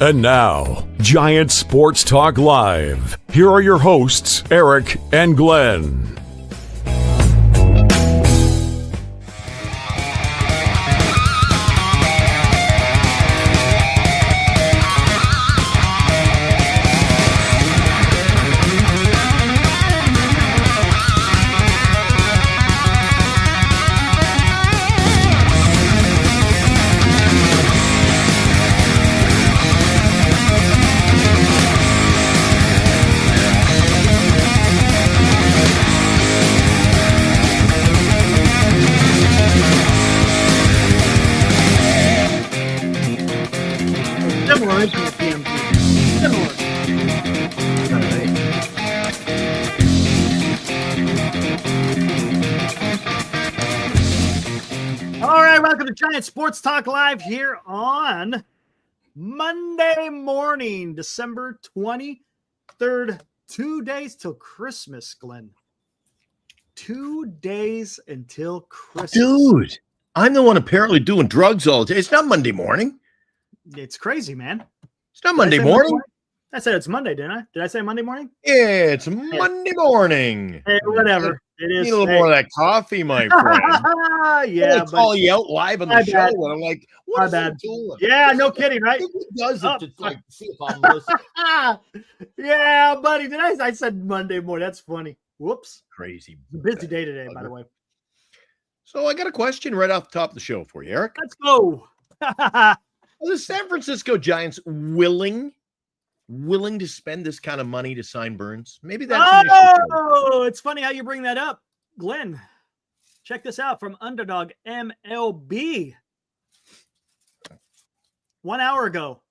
And now, Giant Sports Talk Live. Here are your hosts, Eric and Glenn. Giant Sports Talk Live here on Monday morning, December 23rd. 2 days till Christmas, Glenn. 2 days until Christmas. Dude, I'm the one apparently doing drugs all day. It's not Monday morning. It's crazy, man. It's not Monday morning. I said it's Monday, didn't I? Did I say Monday morning? Yeah, it's Monday morning. Hey, whatever. It is. Need a little more of that coffee, my friend. Yeah, I call you out live on the show, and I'm like, what is bad. he doing? Yeah, no kidding, right? He does it to like see if I'm listening. Yeah, buddy. I said Monday morning. That's funny. Whoops. Crazy. Busy day today, by the way. So I got a question right off the top of the show for you, Eric. Let's go. Are the San Francisco Giants willing to spend this kind of money to sign Burnes? Maybe that's it's funny how you bring that up, Glenn. Check this out from Underdog MLB. 1 hour ago,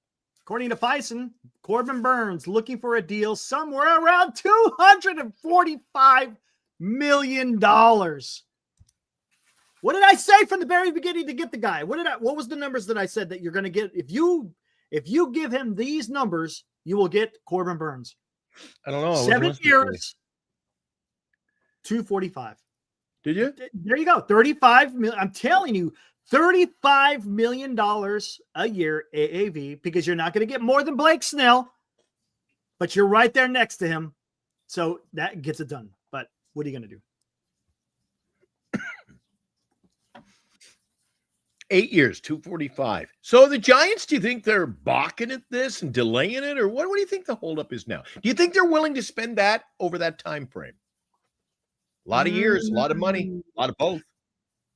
according to Fison, Corbin Burnes looking for a deal somewhere around $245 million. What did I say from the very beginning to get the guy? What was the numbers that I said that you're going to get? If you give him these numbers, you will get Corbin Burnes. I don't know. 7 years, 245. Did you? There you go. 35 million. I'm telling you, $35 million a year AAV, because you're not going to get more than Blake Snell, but you're right there next to him. So that gets it done. But what are you going to do? 8 years, 245. So the Giants, do you think they're balking at this and delaying it, or what do you think the holdup is now? Do you think they're willing to spend that over that time frame? A lot of years, a lot of money, a lot of both.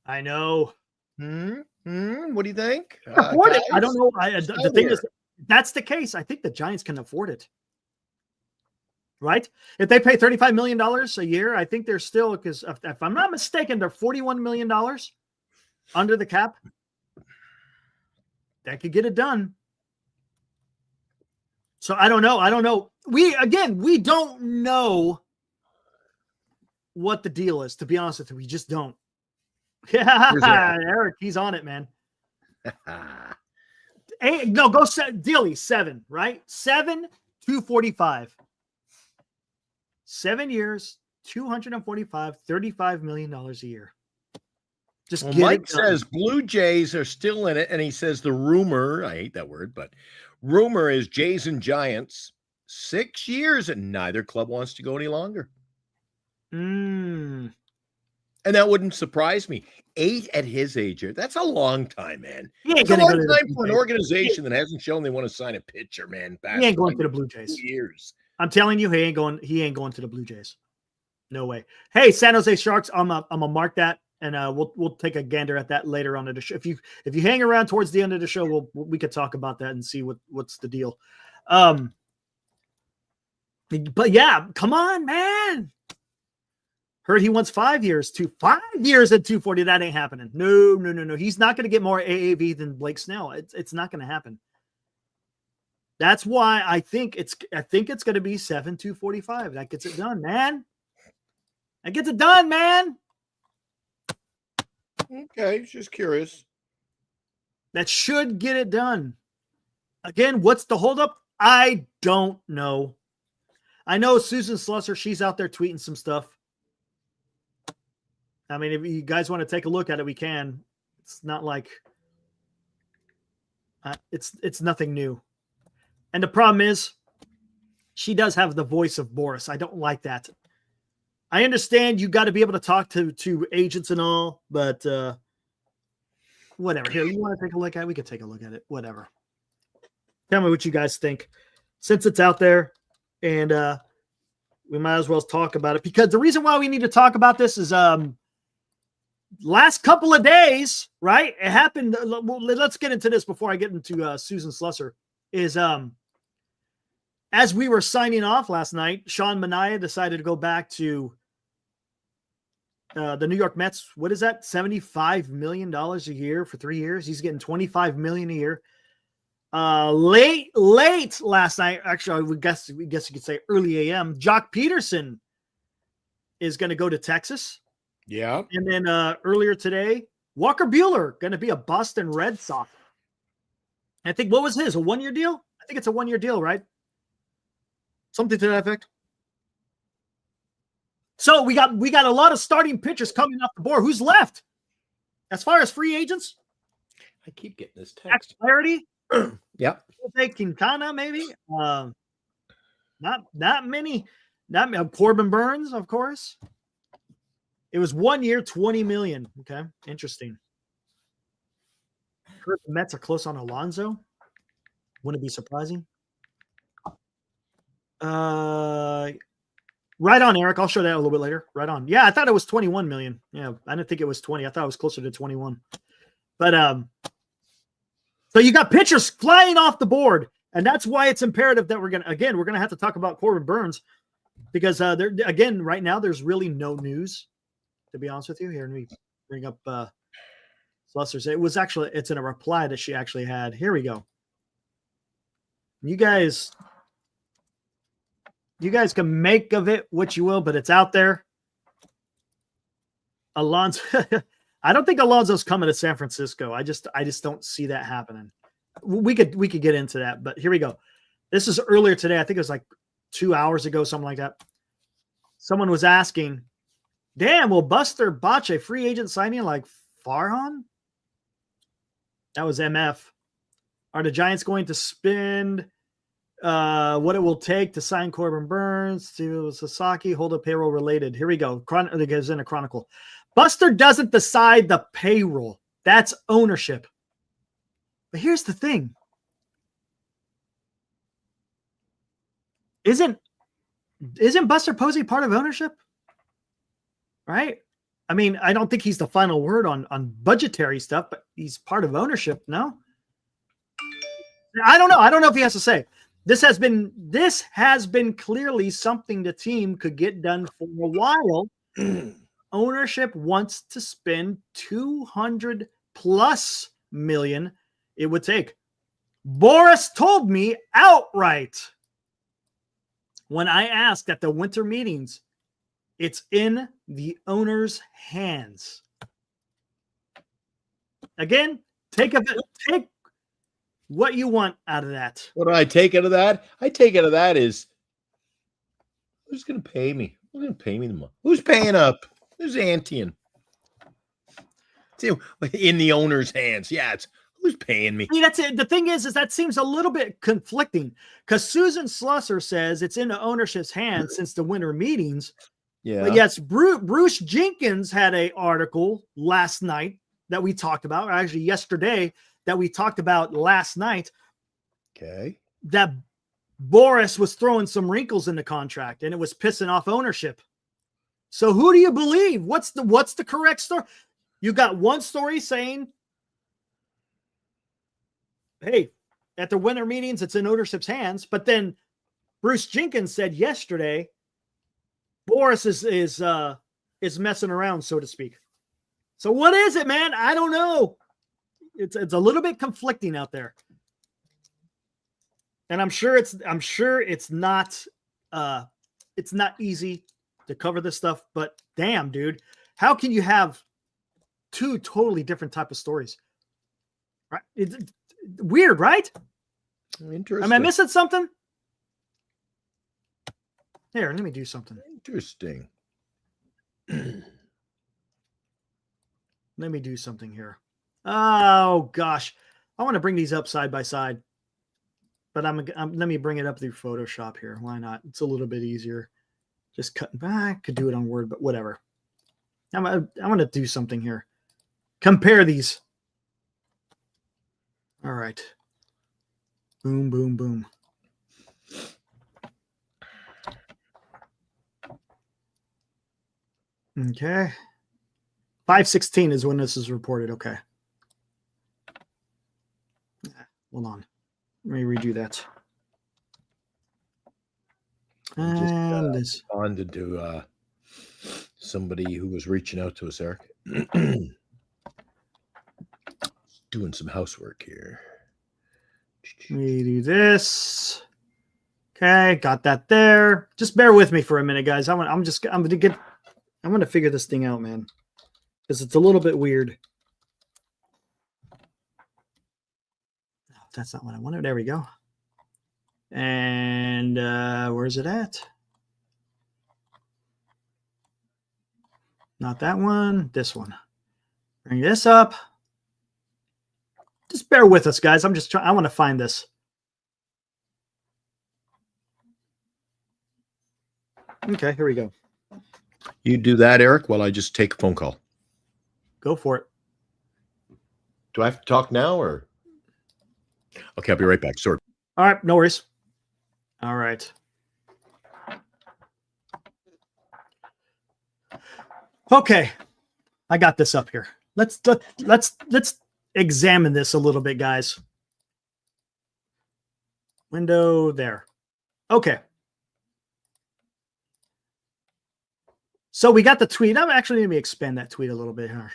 I know. What do you think? Afford it. I don't know. The thing is, that's the case. I think the Giants can afford it. Right? If they pay $35 million a year, I think they're still, because if I'm not mistaken, they're $41 million under the cap. That could get it done. So I don't know. We don't know what the deal is, to be honest with you. We just don't. Yeah, Eric, he's on it, man. Dilly, 7, right? 7, 245. 7 years, 245, $35 million a year. Mike says Blue Jays are still in it, and he says the rumor, I hate that word, but rumor is Jays and Giants, 6 years, and neither club wants to go any longer. And that wouldn't surprise me. 8 at his age, that's a long time, man. It's a long time for an organization that hasn't shown they want to sign a pitcher, man. He ain't going to the Blue Jays. 2 years. I'm telling you, he ain't going to the Blue Jays. No way. Hey, San Jose Sharks, I'm gonna mark that. And we'll take a gander at that later on in the show. If you hang around towards the end of the show, we could talk about that and see what's the deal. But yeah, come on, man. Heard he wants 5 years, 5 years at 240. That ain't happening. No. He's not going to get more AAV than Blake Snell. It's not going to happen. That's why I think it's going to be 7, 245. That gets it done, man. Okay, just curious. That should get it done. Again, what's the holdup? I don't know. I know Susan Slusser, she's out there tweeting some stuff. I mean, if you guys want to take a look at it, we can. It's not like it's nothing new. And the problem is, she does have the voice of Boris. I don't like that. I understand you got to be able to talk to agents and all, but whatever. Here, you want to take a look at it? We could take a look at it. Whatever. Tell me what you guys think. Since it's out there, and we might as well talk about it, because the reason why we need to talk about this is last couple of days, right? It happened. Let's get into this before I get into Susan Slusser. Is as we were signing off last night, Sean Manaea decided to go back to the New York Mets. What is that? $75 million a year for 3 years. He's getting $25 million a year. Late last night, actually, we guess you could say early AM, Joc Pederson is going to go to Texas. Yeah. And then earlier today, Walker Buehler going to be a Boston Red Sox. I think, what was his? A 1-year deal? I think it's a 1-year deal, right? Something to that effect. So we got a lot of starting pitchers coming off the board. Who's left? As far as free agents? I keep getting this text. Max Flaherty? Yep. Quintana, maybe. Not many. Not many. Corbin Burnes, of course. It was 1 year, $20 million. Okay, interesting. Heard the Mets are close on Alonso. Wouldn't it be surprising? Right on, Eric. I'll show that a little bit later. Right on. Yeah, I thought it was 21 million. Yeah, I didn't think it was 20. I thought it was closer to 21. But so you got pitchers flying off the board, and that's why it's imperative that we're gonna have to talk about Corbin Burnes, because right now there's really no news, to be honest with you. Here, let me bring up Slusser's. It's in a reply that she actually had. Here we go. You guys can make of it what you will, but it's out there. Alonso, I don't think Alonso's coming to San Francisco. I just don't see that happening. We could get into that, but here we go. This is earlier today. I think it was like 2 hours ago, something like that. Someone was asking, damn, will Buster botch a free agent signing like Farhan? That was MF. Are the Giants going to spend what it will take to sign Corbin Burnes to Sasaki? Hold a payroll related. Here we go. It goes in a chronicle. Buster doesn't decide the payroll. That's ownership. But here's the thing. Isn't Buster Posey part of ownership? Right? I mean, I don't think he's the final word on budgetary stuff, but he's part of ownership, no? I don't know. I don't know if he has to say. This has been clearly something the team could get done for a while. Ownership wants to spend $200+ million it would take. Boris told me outright when I asked at the winter meetings, it's in the owner's hands. Again, take what you want out of that. What do I take out of that? I take out of that is, who's going to pay me? Who's going to pay me the money? Who's paying up? Who's anteing? In the owner's hands. Yeah, it's who's paying me. See, that's it. The thing is that seems a little bit conflicting, because Susan Slusser says it's in the ownership's hands since the winter meetings. Yeah. But yes, Bruce Jenkins had an article last night that we talked about, or actually yesterday that we talked about last night. Okay. That Boris was throwing some wrinkles in the contract and it was pissing off ownership. So who do you believe? What's the correct story? You got one story saying, hey, at the winter meetings, it's in ownership's hands. But then Bruce Jenkins said yesterday, Boris is messing around, so to speak. So what is it, man? I don't know. It's a little bit conflicting out there. And I'm sure it's not easy to cover this stuff, but damn, dude, how can you have two totally different type of stories? Right? It's weird, right? Interesting. Am I missing something? Here, let me do something. Interesting. Let me do something here. Oh gosh, I want to bring these up side by side. but let me bring it up through Photoshop here. Why not? It's a little bit easier. Just cutting back. Could do it on Word, but whatever. I want to do something here. Compare these. All right. Boom, boom, boom. Okay. 5/16 is when this is reported. Okay. Hold on. Let me redo that. And this. Responded to somebody who was reaching out to us, Eric. Doing some housework here. Let me do this. Okay, got that there. Just bear with me for a minute, guys. I'm gonna figure this thing out, man, because it's a little bit weird. That's not what I wanted. There we go. And where's it at? Not that one. This one. Bring this up. Just bear with us, guys. I'm just trying. I want to find this. Okay, here we go. You do that, Eric, while I just take a phone call. Go for it. Do I have to talk now or? Okay, I'll be right back. Sorry. All right, no worries. All right. Okay, I got this up here. Let's examine this a little bit, guys. Window there. Okay. So we got the tweet. I'm actually going to expand that tweet a little bit here.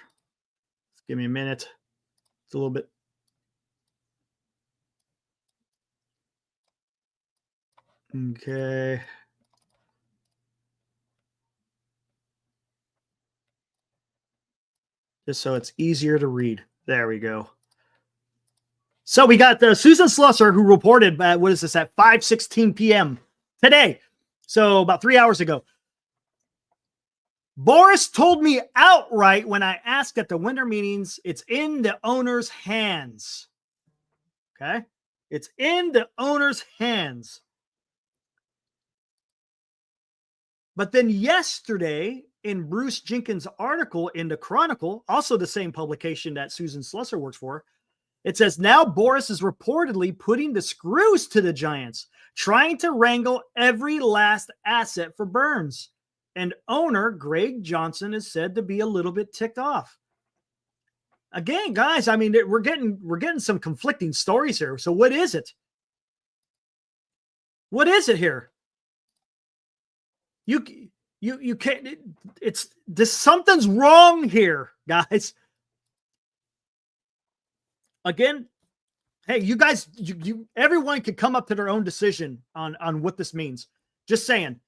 Give me a minute. It's a little bit. Okay. Just so it's easier to read. There we go. So we got the Susan Slusser who reported, what is this, at 5:16 p.m. today. So about 3 hours ago. Boras told me outright when I asked at the winter meetings, it's in the owner's hands. Okay? It's in the owner's hands. But then yesterday, in Bruce Jenkins' article in the Chronicle, also the same publication that Susan Slusser works for, it says, now Boras is reportedly putting the screws to the Giants, trying to wrangle every last asset for Burnes. And owner Greg Johnson is said to be a little bit ticked off. Again, guys, I mean, we're getting some conflicting stories here. So what is it? What is it here? You can't. It's this. Something's wrong here, guys. Again, hey, you guys, everyone could come up to their own decision on what this means. Just saying.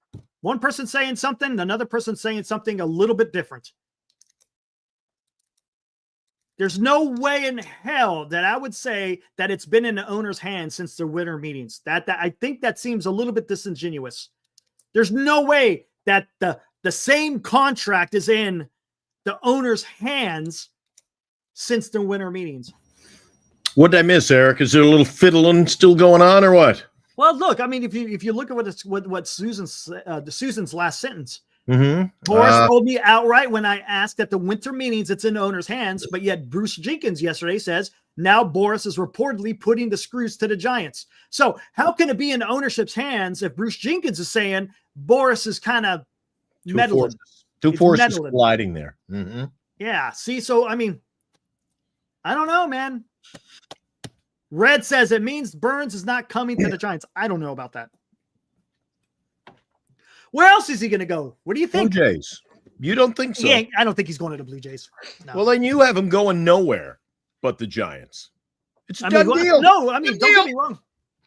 One person saying something, another person saying something a little bit different. There's no way in hell that I would say that it's been in the owner's hands since the winter meetings. That I think that seems a little bit disingenuous. There's no way that the same contract is in the owner's hands since the winter meetings. What did I miss, Eric? Is there a little fiddling still going on or what? Well, look, I mean, if you look at what Susan's last sentence, Mm-hmm. Boras told me outright when I asked at the winter meetings, it's in the owner's hands. But yet Bruce Jenkins yesterday says now Boras is reportedly putting the screws to the Giants. So how can it be in ownership's hands if Bruce Jenkins is saying Boras is kind of meddling? Two forces colliding there. Mm-hmm. Yeah. See, so I mean, I don't know, man. Red says it means Burnes is not coming to the Giants. I don't know about that. Where else is he going to go? What do you think? Blue Jays. You don't think so? I don't think he's going to the Blue Jays. No. Well, then you have him going nowhere but the Giants. It's a done deal. No, I mean, don't get me wrong.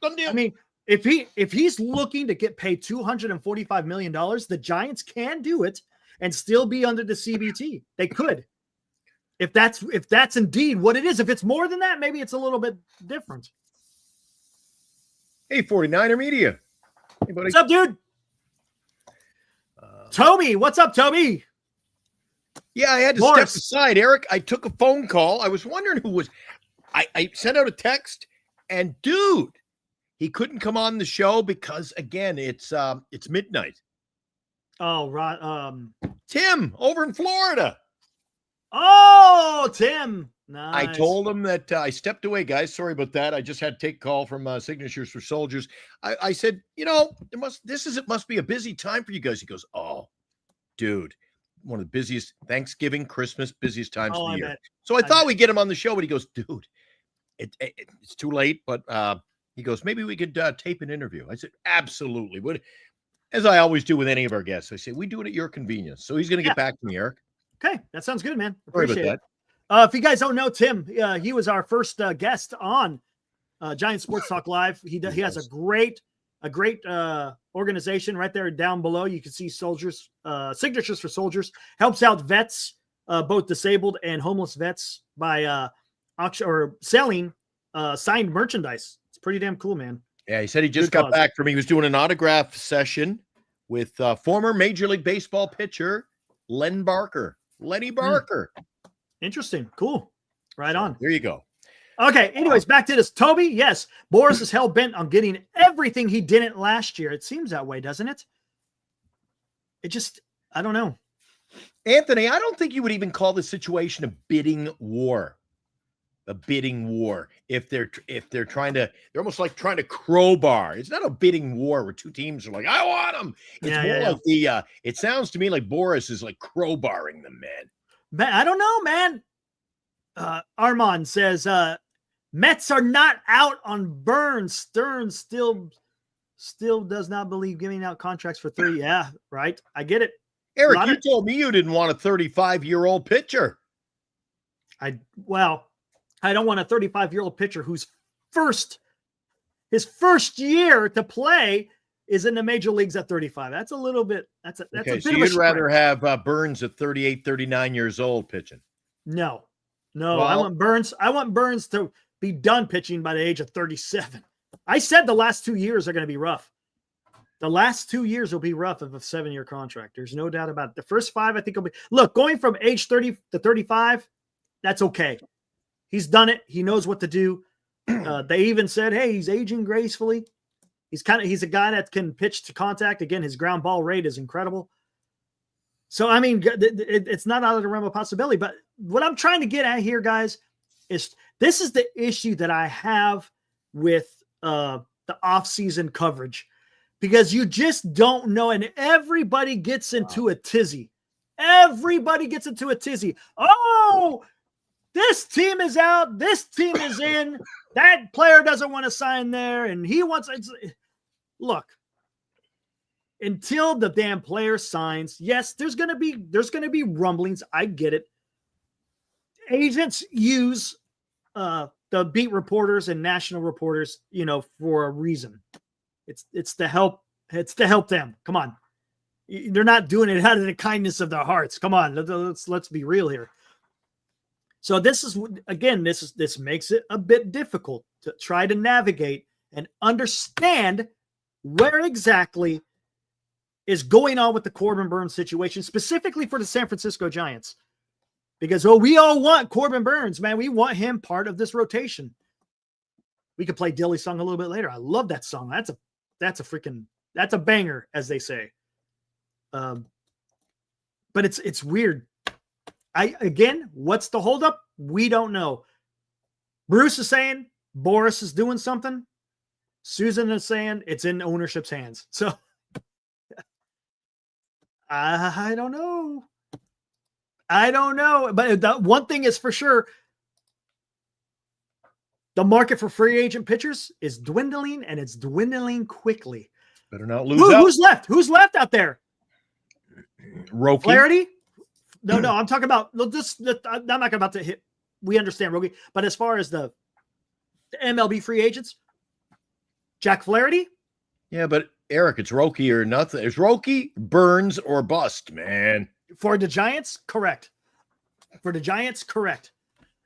Done deal. I mean, if he's looking to get paid $245 million, the Giants can do it and still be under the CBT. They could. If that's indeed what it is. If it's more than that, maybe it's a little bit different. Hey, 49er Media. Hey, buddy. What's up, dude? Toby, what's up, Toby? Yeah, I had to step aside, Eric. I took a phone call. I was wondering who was. I sent out a text, and dude, he couldn't come on the show because, again, it's midnight. Oh, right. Tim over in Florida. Oh, Tim. Nice. I told him that I stepped away, guys. Sorry about that. I just had to take a call from Signatures for Soldiers. I said, it must be a busy time for you guys. He goes, oh, dude, one of the busiest Thanksgiving, Christmas, busiest times of the year. So I thought we'd get him on the show, but he goes, dude, it's too late. But he goes, maybe we could tape an interview. I said, absolutely. Would, as I always do with any of our guests, I say, we do it at your convenience. So he's going to get back to me, Eric. Okay, that sounds good, man. Appreciate it. If you guys don't know Tim, he was our first guest on Giant Sports Talk Live. He has a great organization right there down below. You can see Soldiers, Signatures for Soldiers, helps out vets, both disabled and homeless vets by auction or selling signed merchandise. It's pretty damn cool, man. Yeah, he said he just got back from, he was doing an autograph session with former Major League Baseball pitcher Lenny Barker. Interesting. Cool. Right on. There you go. Okay. Anyways, back to this. Toby. Yes. Boris is hell bent on getting everything he didn't last year. It seems that way, doesn't it? I don't know. Anthony, I don't think you would even call this situation a bidding war. If they're trying to, they're almost like trying to crowbar. It's not a bidding war where two teams are like, I want them. It's more like it sounds to me like Boris is like crowbarring them, man. I don't know, man. Armand says, Mets are not out on Burnes. Stern still does not believe giving out contracts for 3. Yeah, right. I get it. Eric, you told me you didn't want a 35-year-old pitcher. I don't want a 35-year-old pitcher whose his first year to play is in the major leagues at 35. That's a little bit. That's a bit so of a you'd rather have Burnes at 38, 39 years old pitching. No. I want Burnes to be done pitching by the age of 37. I said the last 2 years are going to be rough. The last 2 years will be rough of a 7-year contract. There's no doubt about it. The first 5, I think, will be. Look, going from age 30 to 35, that's okay. He's done it. He knows what to do. They even said, hey, he's aging gracefully. He's a guy that can pitch to contact. Again, his ground ball rate is incredible. So, I mean, it's not out of the realm of possibility. But what I'm trying to get at here, guys, is this is the issue that I have with the offseason coverage. Because you just don't know, and everybody gets into a tizzy. Oh, this team is out. This team is in. That player doesn't want to sign there, and he wants. Look, until the damn player signs, yes, there's gonna be rumblings. I get it. Agents use the beat reporters and national reporters, for a reason. It's to help them. Come on. They're not doing it out of the kindness of their hearts. Come on. Let's be real here. So this makes it a bit difficult to try to navigate and understand where exactly is going on with the Corbin Burnes situation, specifically for the San Francisco Giants. Because we all want Corbin Burnes, man. We want him part of this rotation. We could play Dilly's song a little bit later. I love that song. That's a banger, as they say. But it's weird. What's the holdup? We don't know. Bruce is saying Boris is doing something. Susan is saying it's in ownership's hands. So I don't know. But the one thing is for sure. The market for free agent pitchers is dwindling, and it's dwindling quickly. Better not lose out. Who's left? Who's left out there? Roki. Flaherty? No. I'm talking about I'm not about to hit. We understand Roki, but as far as the MLB free agents, Jack Flaherty. Yeah, but Eric, it's Roki or nothing. It's Roki, Burnes, or bust, man. For the Giants, correct.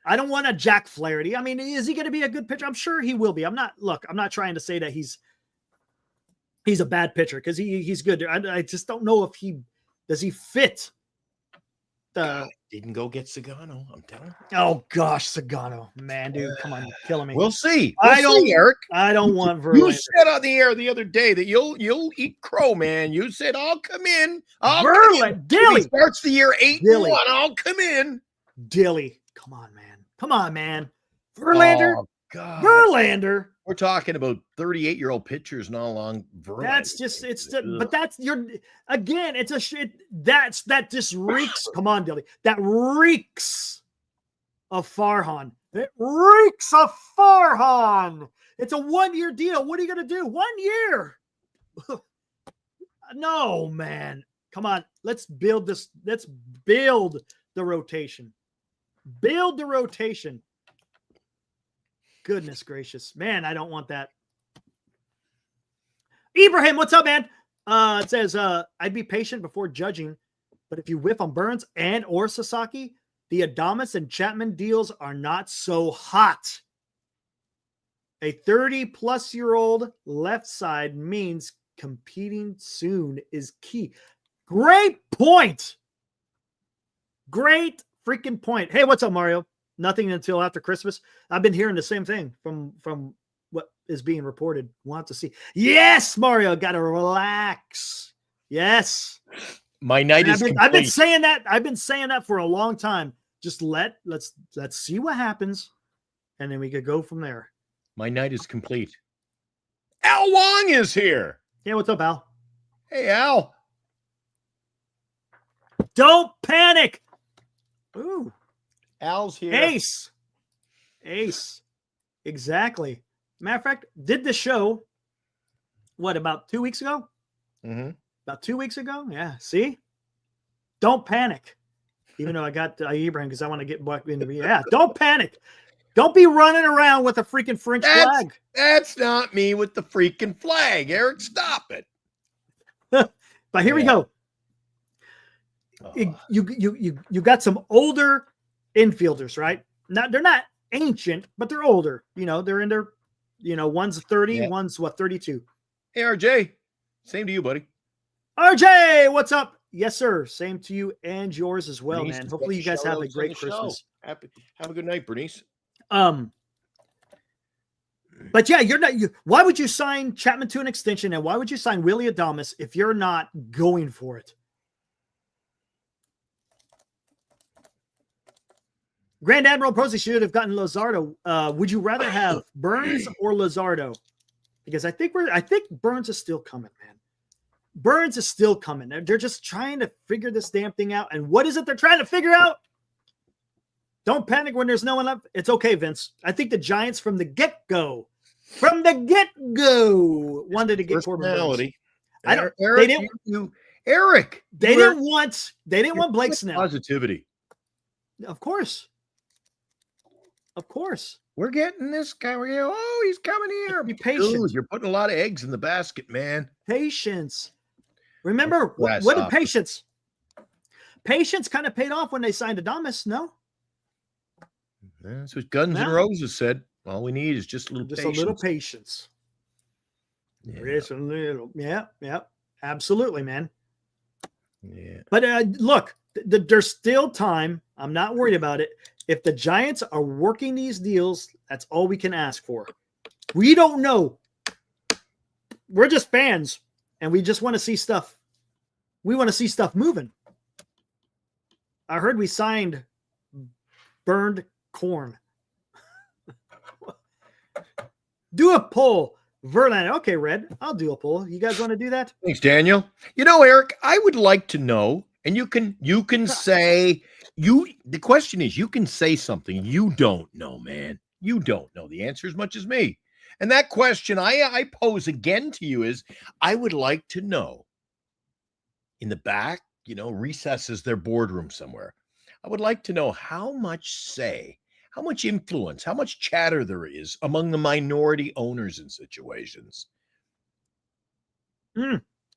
I don't want a Jack Flaherty. I mean, is he going to be a good pitcher? I'm sure he will be. I'm not trying to say that he's a bad pitcher because he's good. I just don't know if does he fit Didn't go get Sagano. I'm telling you. Oh gosh, Sagano, man, dude, come on, you're killing me. We'll see. I don't, Eric. I don't want Verlander. You said on the air the other day that you'll eat crow, man. You said I'll come in. Dilly starts the year 8-1. I'll come in. Dilly, come on, man. Verlander. Oh, God. Verlander. We're talking about 38-year-old pitchers not long. That's just but that's it's a shit. That just reeks. Come on, Dilly. That reeks of Farhan. It reeks of Farhan. It's a 1-year deal. What are you gonna do? 1 year. No, man. Come on. Let's build this. Let's build the rotation. Build the rotation. Goodness gracious. Man, I don't want that. Ibrahim, what's up, man? It says, I'd be patient before judging, but if you whiff on Burnes and or Sasaki, the Adames and Chapman deals are not so hot. A 30-plus-year-old left side means competing soon is key. Great point. Great freaking point. Hey, what's up, Mario? Nothing until after Christmas. I've been hearing the same thing from what is being reported. We'll have to see. Yes, Mario, got to relax. Yes. My night is I've been saying that. I've been saying that for a long time. Just let's see what happens, and then we could go from there. My night is complete. Al Wong is here. Yeah, what's up, Al? Hey, Al. Don't panic. Ooh. Al's here. Ace. Exactly. Matter of fact, did the show, about 2 weeks ago? Mm-hmm. About 2 weeks ago? Yeah. See? Don't panic. Even though I got Ibrahim because I want to get back into yeah. Don't panic. Don't be running around with a freaking French flag. That's not me with the freaking flag. Eric, stop it. But here we go. You got some older infielders, right? They're not ancient, but they're older. They're in their, one's 30, one's 32. Hey, RJ. Same to you, buddy. RJ, what's up? Yes, sir. Same to you and yours as well, man. Hopefully you guys have a great Christmas. Have a good night, Bernice. But yeah, why would you sign Chapman to an extension, and why would you sign Willie Adames if you're not going for it? Grand Admiral Posey should have gotten Luzardo. Would you rather have Burnes or Luzardo? Because I think Burnes is still coming, man. Burnes is still coming. They're just trying to figure this damn thing out. And what is it they're trying to figure out? Don't panic when there's no one up. It's okay, Vince. I think the Giants from the get-go wanted to get Corbin Burnes. Eric. They didn't want Blake Snell. Positivity. Of course. We're getting this guy. He's coming here. Be patient. Dude, you're putting a lot of eggs in the basket, man. Patience. Remember, what did patience? Patience kind of paid off when they signed Adames, no? That's what Guns N' Roses said. All we need is just a little patience. A little patience. Yeah. Just a little. Yeah. Absolutely, man. Yeah. But look, there's still time. I'm not worried about it. If the Giants are working these deals, that's all we can ask for. We don't know. We're just fans, and we just want to see stuff. We want to see stuff moving. I heard we signed burned corn. Do a poll. Verlander. Okay, Red. I'll do a poll. You guys want to do that? Thanks, Daniel. Eric, I would like to know, and you can say the question is, you can say something you don't know, man. You don't know the answer as much as me. And that question I pose again to you is, I would like to know in the back, recesses their boardroom somewhere. I would like to know how much say, how much influence, how much chatter there is among the minority owners in situations.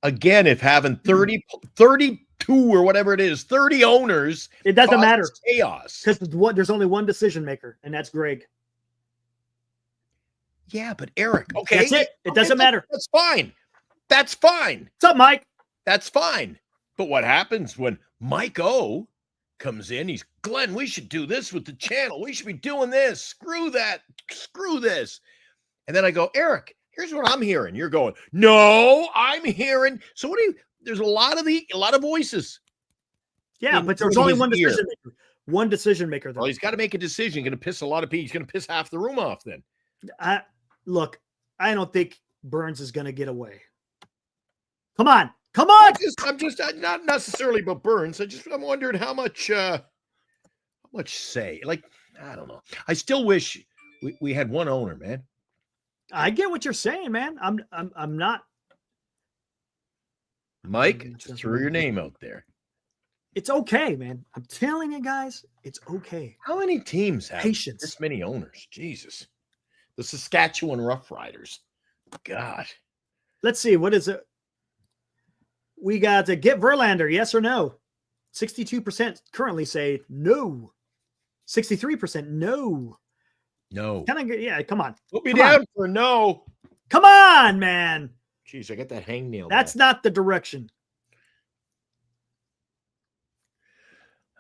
Again, if having 32 or whatever it is, 30 owners, it doesn't matter. Chaos. Because there's only one decision maker, and that's Greg. Yeah, but Eric, okay. That's it. It doesn't matter. That's fine. That's fine. What's up, Mike? That's fine. But what happens when Mike O comes in. He's, Glenn, we should do this with the channel. We should be doing this. Screw that. Screw this. And then I go, Eric, here's what I'm hearing. You're going, no, I'm hearing. So what do you, there's a lot of voices. Yeah, but there's only one decision maker. One decision maker. Though. Well, he's got to make a decision. Going to piss a lot of people. He's going to piss half the room off then. Look, I don't think Burnes is going to get away. Come on. Come on. I'm just not necessarily about Burnes. I'm wondering how much say. Like, I don't know. I still wish we had one owner, man. I get what you're saying, man. I'm not. Mike, just threw your name out there. It's okay, man. I'm telling you guys, it's okay. How many teams have patience? This many owners? Jesus. The Saskatchewan Roughriders. God. Let's see. What is it? We got to get Verlander, yes or no? 62% currently say no. 63% no. No. Yeah, come on. Put me down for no. Come on, man. Jeez, I got that hangnail. That's not the direction.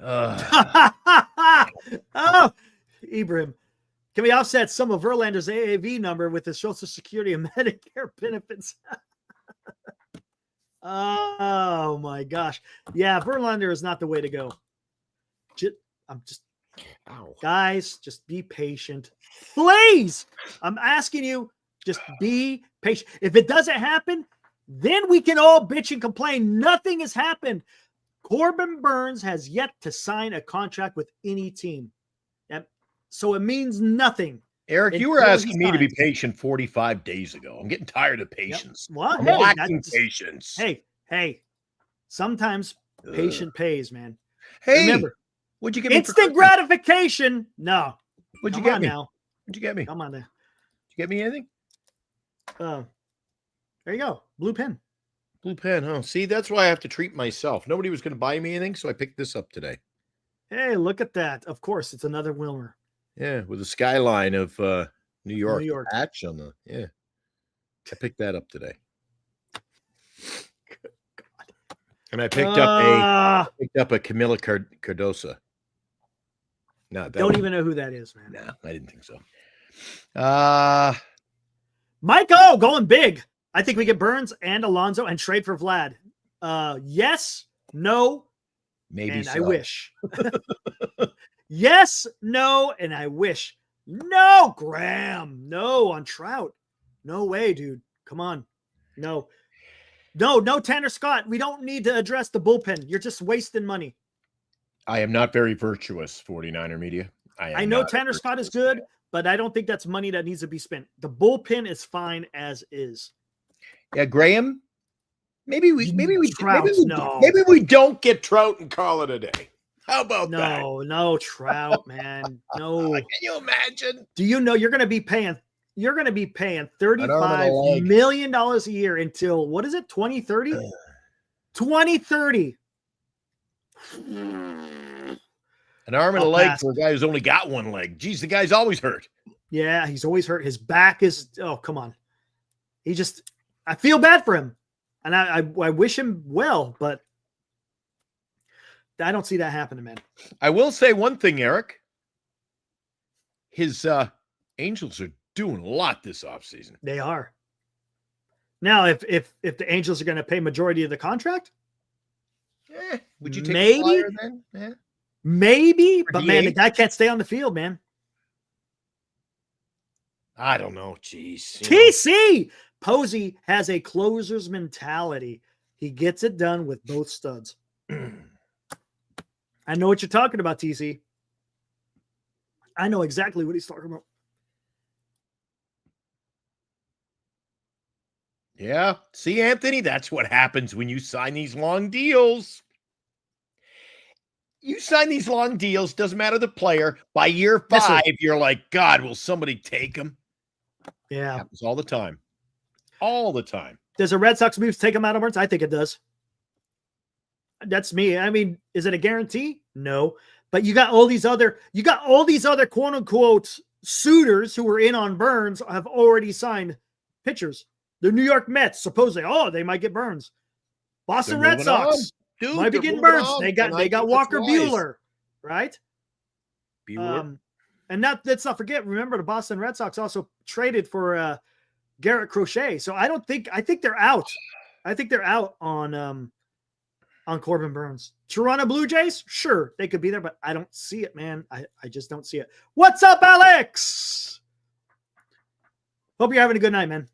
Oh, Ibrahim. Can we offset some of Verlander's AAV number with his Social Security and Medicare benefits? Oh, my gosh. Yeah, Verlander is not the way to go. Guys, just be patient. Please. I'm asking you, just be patient. If it doesn't happen, then we can all bitch and complain. Nothing has happened. Corbin Burnes has yet to sign a contract with any team. So it means nothing. Eric, you were asking me to be patient 45 days ago. I'm getting tired of patience. Yep. Well, I'm lacking patience. Hey, sometimes patient pays, man. Hey, remember, what'd you get me? Instant gratification. No. What'd you get me? Now. What'd you get me? Come on now. Did you get me anything? There you go. Blue pen. Blue pen, huh? See, that's why I have to treat myself. Nobody was going to buy me anything, so I picked this up today. Hey, look at that. Of course, it's another Wilmer. Yeah, with a skyline of New York patch on the, yeah. I picked that up today. And I picked up a Camila Cardosa. No, don't even know who that is, man. No, I didn't think so. Michael going big. I think we get Burnes and Alonso and trade for Vlad. Yes, no, maybe and so. I wish. Yes, no, and I wish. No, Graham. No on Trout. No way, dude. Come on. No, Tanner Scott. We don't need to address the bullpen. You're just wasting money. I am not very virtuous, 49er media. I know Tanner Scott is good, but I don't think that's money that needs to be spent. The bullpen is fine as is. Yeah, Graham. Maybe we don't get Trout and call it a day. How about that? No, Trout, man. No. Can you imagine? Do you know you're going to be paying $35 million a year until, what is it, 2030? 2030. An arm and a leg for a guy who's only got one leg. Geez, the guy's always hurt. Yeah, he's always hurt. His back is, oh, come on. I feel bad for him. And I wish him well, but I don't see that happening, man. I will say one thing, Eric. His Angels are doing a lot this offseason. They are. Now, if the Angels are going to pay majority of the contract, would you take maybe? a flyer then? Yeah. Maybe, but man, the guy can't stay on the field, man. I don't know. Jeez. TC Posey has a closer's mentality. He gets it done with both studs. I know what you're talking about, TC. I know exactly what he's talking about. Yeah. See, Anthony, that's what happens when you sign these long deals. You sign these long deals, doesn't matter the player. By year 5, you're like, God, will somebody take him? Yeah. It happens all the time. All the time. Does a Red Sox move to take him out of Burnes? I think it does. That's me. I mean, is it a guarantee? No. But you got all these other quote unquote suitors who were in on Burnes have already signed pitchers. The New York Mets, supposedly, they might get Burnes. Boston Red Sox might be getting Burnes. They got Walker Buehler. right? Buehler. And let's not forget, remember the Boston Red Sox also traded for Garrett Crochet. So I think they're out. I think they're out on Corbin Burnes. Toronto Blue Jays, sure, they could be there, but I don't see it, man. I just don't see it. What's up, Alex? Hope you're having a good night, man.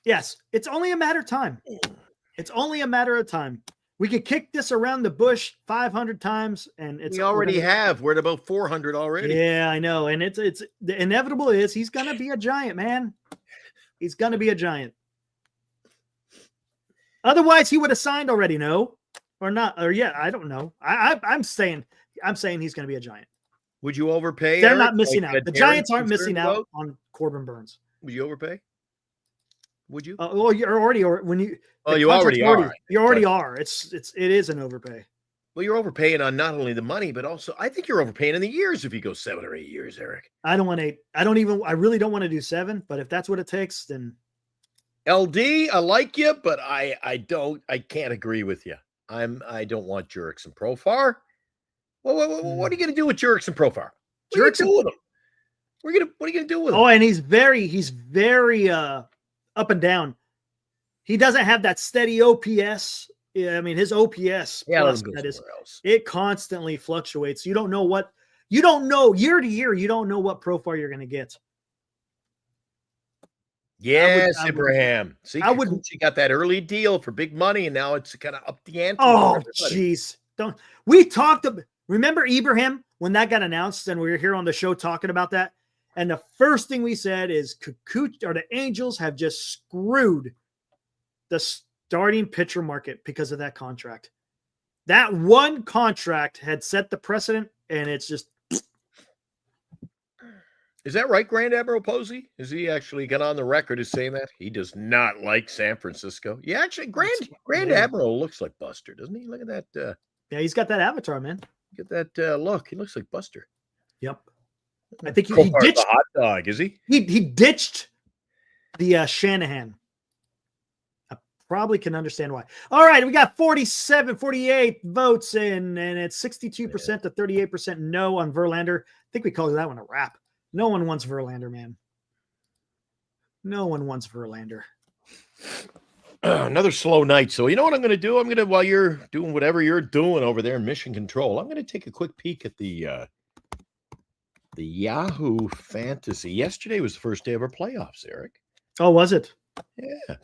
Yes, it's only a matter of time. It's only a matter of time. We could kick this around the bush 500 times, and we already have. We're at about 400 already. Yeah, I know, and it's the inevitable is he's gonna be a giant, man. He's gonna be a giant. Otherwise, he would have signed already, no, or not, or yeah, I don't know. I'm saying he's gonna be a giant. Would you overpay? They're Eric, not missing like out. The Giants aren't missing out on Corbin Burnes. Would you overpay? Would you? Well, you're already, or when you. Oh, you already are. You already are. It is an overpay. Well, you're overpaying on not only the money, but also I think you're overpaying in the years if you go 7 or 8 years, Eric. I don't want 8. I really don't want to do 7, but if that's what it takes, then. LD, I like you, but I can't agree with you. I don't want Jurickson Profar. Well, what are you going to do with Jurickson Profar? What are you going to do with him? What are you going to do with him? Oh, and he's very up and down. He doesn't have that steady OPS. Yeah, I mean his OPS plus it constantly fluctuates. You don't know year to year. You don't know what Profar you're going to get. Yes, Abraham. See, you got that early deal for big money, and now it's kind of up the ante. Oh, jeez! Remember Ibrahim when that got announced, and we were here on the show talking about that. And the first thing we said is the Angels have just screwed the starting pitcher market because of that contract. That one contract had set the precedent, and it's just. Is that right, Grand Admiral Posey? Is he actually got on the record as saying that? He does not like San Francisco. Yeah, actually, Grand Admiral looks like Buster, doesn't he? Look at that. Yeah, he's got that avatar, man. Get that look. He looks like Buster. Yep. I think he ditched the hot dog, is he? He ditched the Shanahan. I probably can understand why. All right, we got 48 votes in, and it's 62% to 38% no on Verlander. I think we call that one a wrap. No one wants Verlander, man. No one wants Verlander. Another slow night. So you know what I'm going to do? I'm going to, while you're doing whatever you're doing over there in Mission Control, I'm going to take a quick peek at the Yahoo Fantasy. Yesterday was the first day of our playoffs, Eric. Oh, was it? Yeah.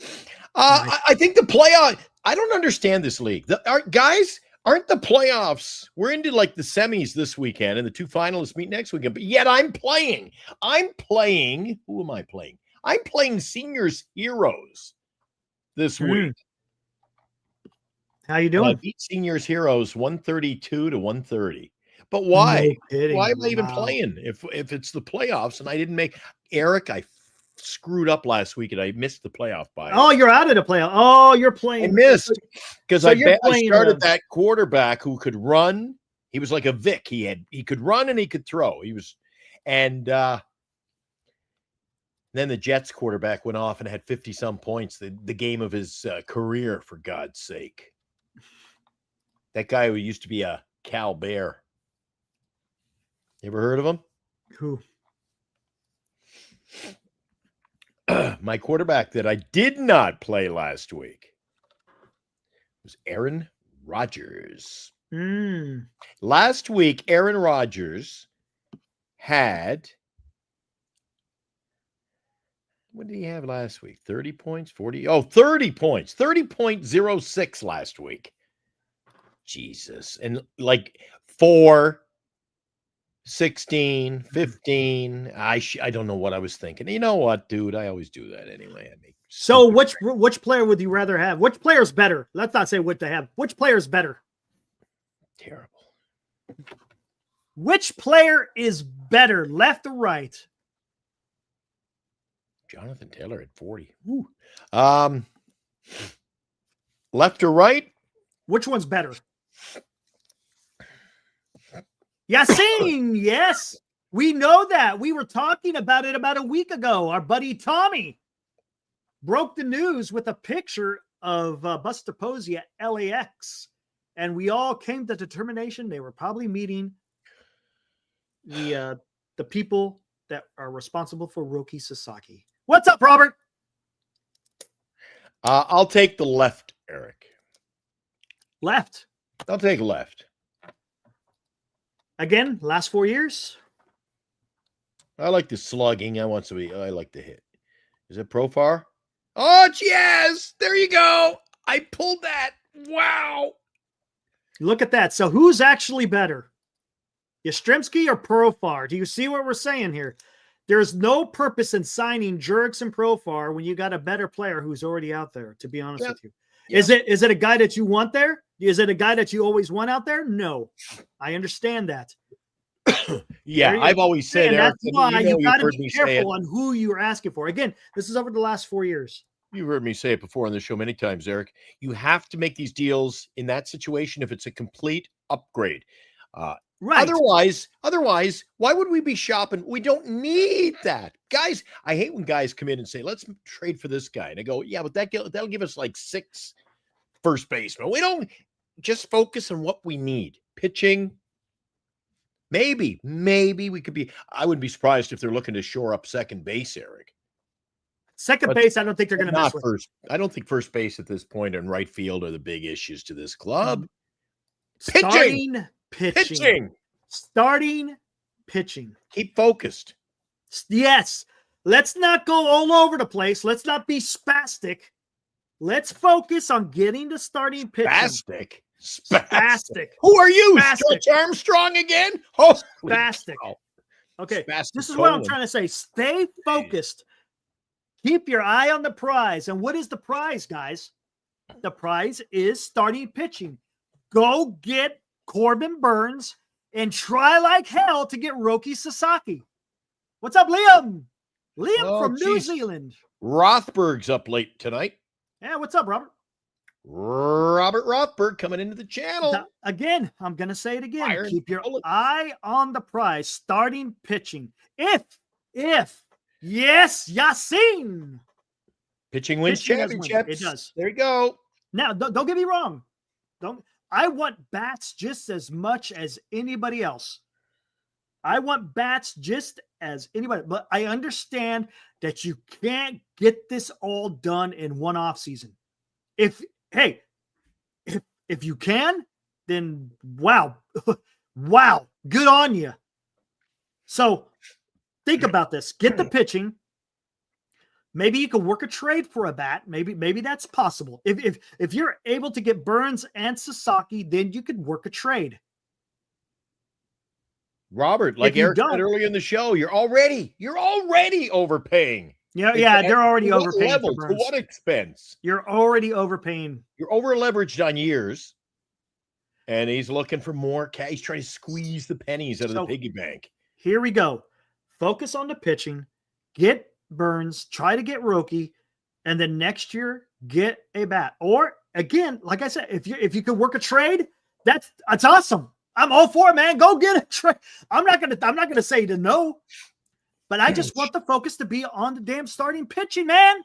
I think the playoff. I don't understand this league. Guys, aren't the playoffs? We're into like the semis this weekend, and the 2 finalists meet next weekend. But yet I'm playing. Who am I playing? I'm playing Seniors Heroes this week. How you doing? I beat Seniors Heroes 132 to 130. But why? Why am I even playing if it's the playoffs and I didn't make Eric? I screwed up last week and I missed the playoff bye. Oh, you're out of the playoff. Oh, you're playing. I missed because I started that quarterback who could run. He was like a Vic. He could run and he could throw. And then the Jets quarterback went off and had 50 some points. The game of his career, for God's sake. That guy who used to be a Cal Bear. You ever heard of him? Who? My quarterback that I did not play last week was Aaron Rodgers. Last week, Aaron Rodgers had, what did he have last week? 30 points, 40? Oh, 30 points, 30.06 last week. Jesus. And like 4, 16, 15. I don't know what I was thinking. You know what, dude? I always do that anyway. So which player would you rather have? Which player's better? Let's not say what they have. Which player's better? Terrible. Which player is better, left or right? Jonathan Taylor at 40. Ooh. Left or right? Which one's better? Yassine, yes. We know that. We were talking about it about a week ago. Our buddy Tommy broke the news with a picture of Buster Posey at LAX. And we all came to determination they were probably meeting the people that are responsible for Roki Sasaki. What's up, Robert? I'll take the left, Eric. Left. I'll take left. Again, last 4 years. I like the slugging. I like the hit. Is it Profar? Oh, yes. There you go. I pulled that. Wow. Look at that. So who's actually better? Yastrzemski or Profar? Do you see what we're saying here? There's no purpose in signing Jerks and Profar when you got a better player who's already out there, to be honest with you. Is it a guy that you want there? Is it a guy that you always want out there? No. I understand that. Yeah, I've always said, and Eric, that's why you got to be careful on who you're asking for. Again, this is over the last 4 years. You heard me say it before on the show many times, Eric. You have to make these deals in that situation if it's a complete upgrade. Right. Otherwise, why would we be shopping? We don't need that. Guys, I hate when guys come in and say, let's trade for this guy. And I go, yeah, but that'll give us like 6 first basemen. We don't just focus on what we need. Pitching. Maybe we could be. I wouldn't be surprised if they're looking to shore up second base, Eric. Second base, I don't think they're going to mess with. First. I don't think first base at this point and right field are the big issues to this club. Starting pitching. Keep focused. Yes. Let's not go all over the place. Let's not be spastic. Let's focus on getting the starting pitching. Spastic. Who are you? Stretch Armstrong again? Oh, spastic. Okay. Spastic this is what I'm trying to say. Stay focused. Keep your eye on the prize. And what is the prize, guys? The prize is starting pitching. Go get Corbin Burnes and try like hell to get Roki Sasaki. What's up, Liam? Liam from New Zealand. Rothberg's up late tonight. Yeah, what's up, Robert? Robert Rothberg coming into the channel. Again, I'm going to say it again. Iron Keep your bullet. eye on the prize. Starting pitching. Yes, Yasin. Pitching wins championships. It does. There you go. Now, don't get me wrong. I want bats just as much as anybody else. I want bats just as anybody, but I understand that you can't get this all done in one off season. If you can, then wow, good on you. So think about this. Get the pitching. Maybe you can work a trade for a bat. Maybe that's possible. If you're able to get Burnes and Sasaki, then you could work a trade. Robert, like Eric said earlier in the show, you're already overpaying. Yeah, they're already overpaying. To what expense? You're already overpaying. You're over leveraged on years, and he's looking for more cash. He's trying to squeeze the pennies out of the piggy bank. Here we go. Focus on the pitching. Get Burnes. Try to get Roki, and then next year get a bat. Or again, like I said, if you could work a trade, that's awesome. I'm all for it, man. Go get a trade. I'm not gonna say no. But I just want the focus to be on the damn starting pitching, man.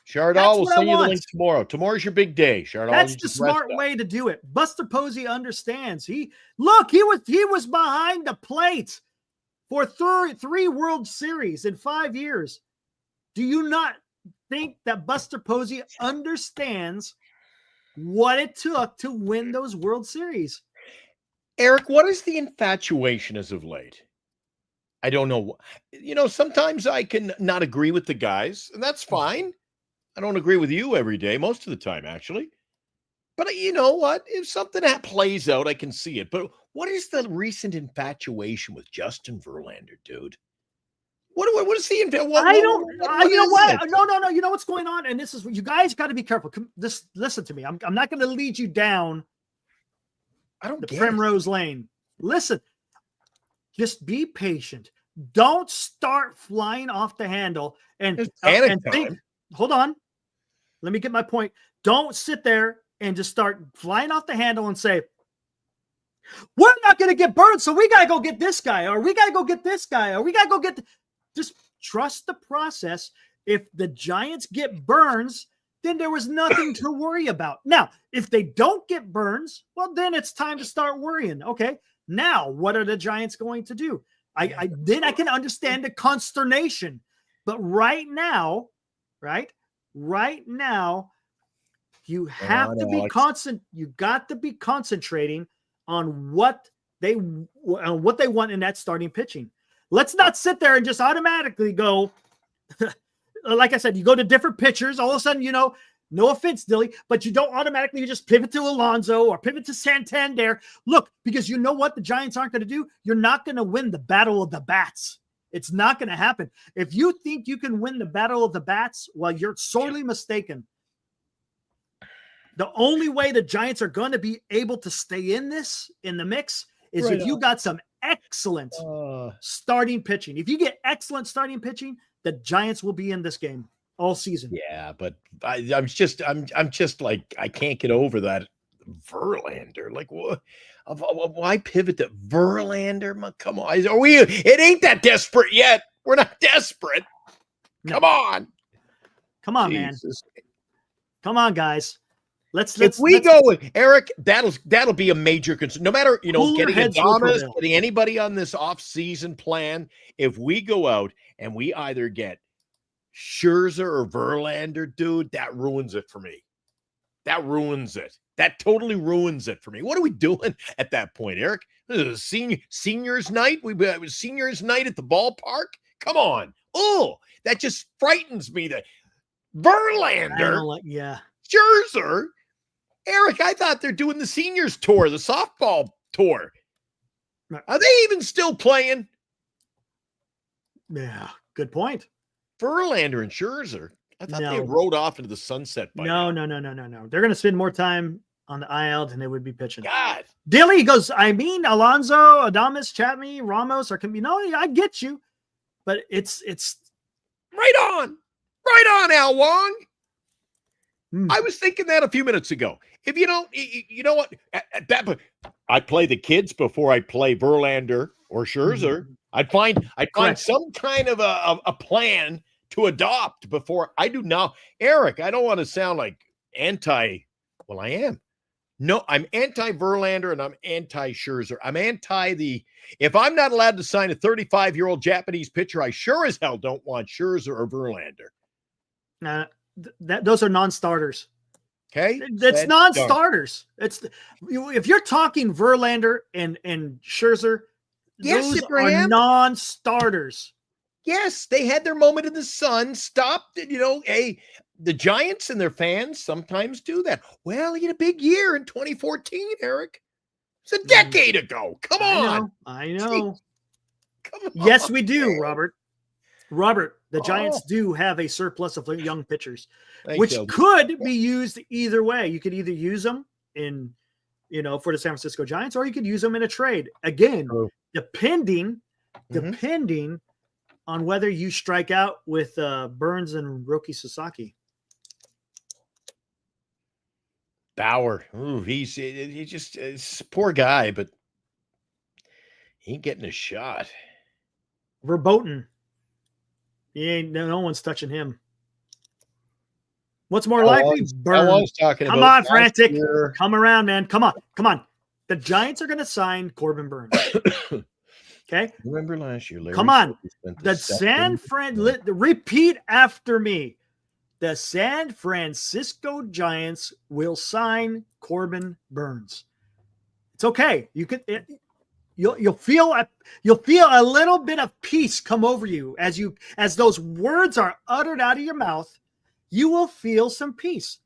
Chardal, we'll send you the link tomorrow. Tomorr's your big day, Chardal. That's the smart way to do it. Buster Posey understands. He was behind the plate for three World Series in 5 years. Do you not think that Buster Posey understands what it took to win those World Series? Eric, what is the infatuation as of late? I don't know. Sometimes I can not agree with the guys, and that's fine. I don't agree with you every day, most of the time, actually. But you know what? If something that plays out, I can see it. But what is the recent infatuation with Justin Verlander, dude? What is the infatuation? I don't. You know what? No. You know what's going on, and this is you guys got to be careful. Listen to me. I'm not going to lead you down. I don't the get primrose lane. Listen. Just be patient. Don't start flying off the handle and think. Hold on. Let me get my point. Don't sit there and just start flying off the handle and say, we're not going to get Burnes, so we got to go get this guy, or we got to go get this guy, or we got to go get. Just trust the process. If the Giants get Burnes, then there was nothing to worry about. Now, if they don't get Burnes, well, then it's time to start worrying. Okay, now what are the Giants going to do? Then I can understand the consternation. But right now, you have to be constant. You got to be concentrating on what they want in that starting pitching. Let's not sit there and just automatically go. Like I said, you go to different pitchers. All of a sudden, no offense, Dilly, but you don't automatically just pivot to Alonso or pivot to Santander. Look, because you know what the Giants aren't going to do? You're not going to win the battle of the bats. It's not going to happen. If you think you can win the battle of the bats, well, you're sorely mistaken. The only way the Giants are going to be able to stay in the mix, is if you got some excellent starting pitching. If you get excellent starting pitching, the Giants will be in this game all season. Yeah, but I'm just like, I can't get over that Verlander. Like, what? Why pivot to Verlander? Come on, it ain't that desperate yet. We're not desperate. No. Come on, man. Come on, guys. Let's go with Eric, that'll be a major concern. No matter, getting Adames, getting anybody on this off-season plan, if we go out and we either get Scherzer or Verlander, dude, that ruins it for me. That ruins it. That totally ruins it for me. What are we doing at that point, Eric? This is seniors night. It was seniors night at the ballpark. Come on. Oh, that just frightens me. That Verlander, Scherzer. Eric, I thought they're doing the seniors tour, the softball tour. Are they even still playing? Yeah, good point. Verlander and Scherzer. I thought they rode off into the sunset by now. No. They're going to spend more time on the IL than they would be pitching. God. Dilly goes, Alonso, Adames, Chapman, Ramos, I get you. But it's right on, Al Wong. I was thinking that a few minutes ago. If you know what? I play the kids before I play Verlander or Scherzer. I'd find some kind of a plan to adopt before I do now. Eric, I don't want to sound like I am. No, I'm anti Verlander and I'm anti Scherzer. I'm anti if I'm not allowed to sign a 35-year-old Japanese pitcher, I sure as hell don't want Scherzer or Verlander. Those are non-starters. Okay, that's non-starters. If you're talking Verlander and Scherzer, those are non-starters. Yes, they had their moment in the sun. Stopped. The Giants and their fans sometimes do that. Well, he had a big year in 2014, Eric. It's a decade ago. Come on. I know. Come on. Yes, we do, Robert. The Giants do have a surplus of young pitchers, which could be used either way. You could either use them for the San Francisco Giants, or you could use them in a trade. Again, depending on whether you strike out with Burnes and Roki Sasaki. Bauer. Ooh, he's just a poor guy, but he ain't getting a shot. Verboten. No one's touching him. What's more likely? Burnes. Come on, Frantic. Come around, man. Come on. The Giants are going to sign Corbin Burnes. Okay. Remember last year, Larry? Come on. Repeat after me. The San Francisco Giants will sign Corbin Burnes. It's okay. You'll feel a little bit of peace come over you as those words are uttered out of your mouth. You will feel some peace.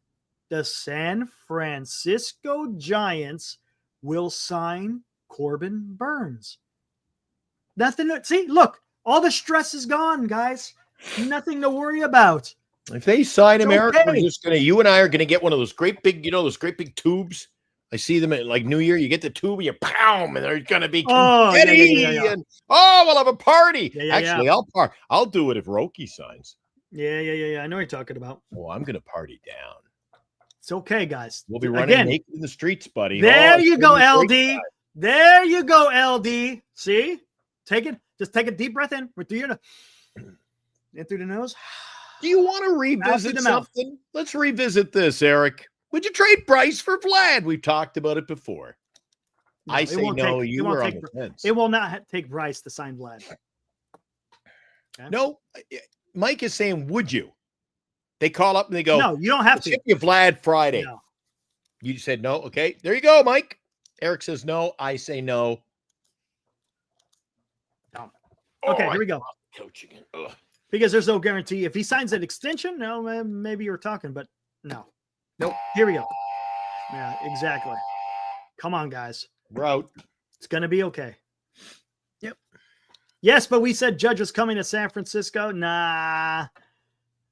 The San Francisco Giants will sign Corbin Burnes. Look, all the stress is gone, guys. Nothing to worry about. If they sign him, Eric, you and I are gonna get one of those great big, those great big tubes. I see them at like New Year. You get the tube and you pow, and they're gonna be confetti, and we'll have a party. Actually, I'll do it if Roki signs. Yeah. I know what you're talking about. Well, I'm gonna party down. It's okay, guys. We'll be running naked in the streets, buddy. There you go, LD. There you go, LD. See? Just take a deep breath in. In through the nose. Do you want to revisit something? Let's revisit this, Eric. Would you trade Bryce for Vlad? We've talked about it before. No, I say no. You were on the fence. It will not take Bryce to sign Vlad. Okay? No, Mike is saying, would you? They call up and they go, no, you don't have to. Ship you Vlad Friday. No. You said no. Okay, there you go, Mike. Eric says no. I say no. No. Okay, here we go. Coaching. Because there's no guarantee. If he signs an extension, no, maybe you were talking, but no. Nope. Here we go. Yeah, exactly. Come on, guys. Route. It's going to be okay. Yep. Yes, but we said Judge was coming to San Francisco. Nah.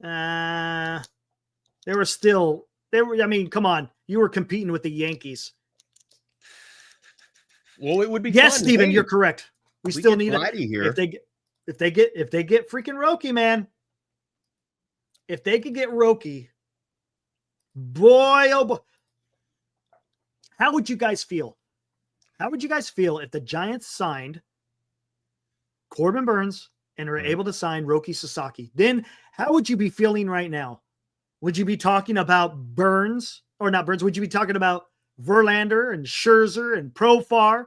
I mean, come on. You were competing with the Yankees. Well, it would be yes, fun. Steven, Hey, you're correct. We still need it here. If they get freaking Roki, man. If they could get Roki, boy, oh boy. How would you guys feel? How would you guys feel if the Giants signed Corbin Burnes and were able to sign Roki Sasaki? Then how would you be feeling right now? Would you be talking about Burnes or not Burnes? Would you be talking about Verlander and Scherzer and Profar,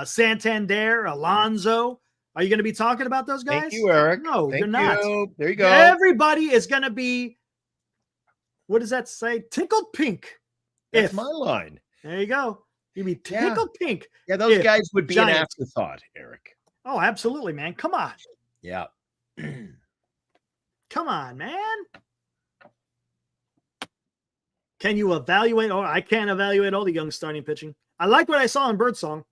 Santander, Alonso? Are you going to be talking about those guys? Thank you, Eric. No, Thank you're not. You. There you go. Everybody is going to be, what does that say? Tickled pink. That's my line. There you go. You'd be tickled pink. Yeah, those guys would be Giants. an afterthought, Eric. Oh, absolutely, man. Come on. Yeah. Come on, man. Can you evaluate? Oh, I can't evaluate all the young starting pitching. I like what I saw in Birdsong.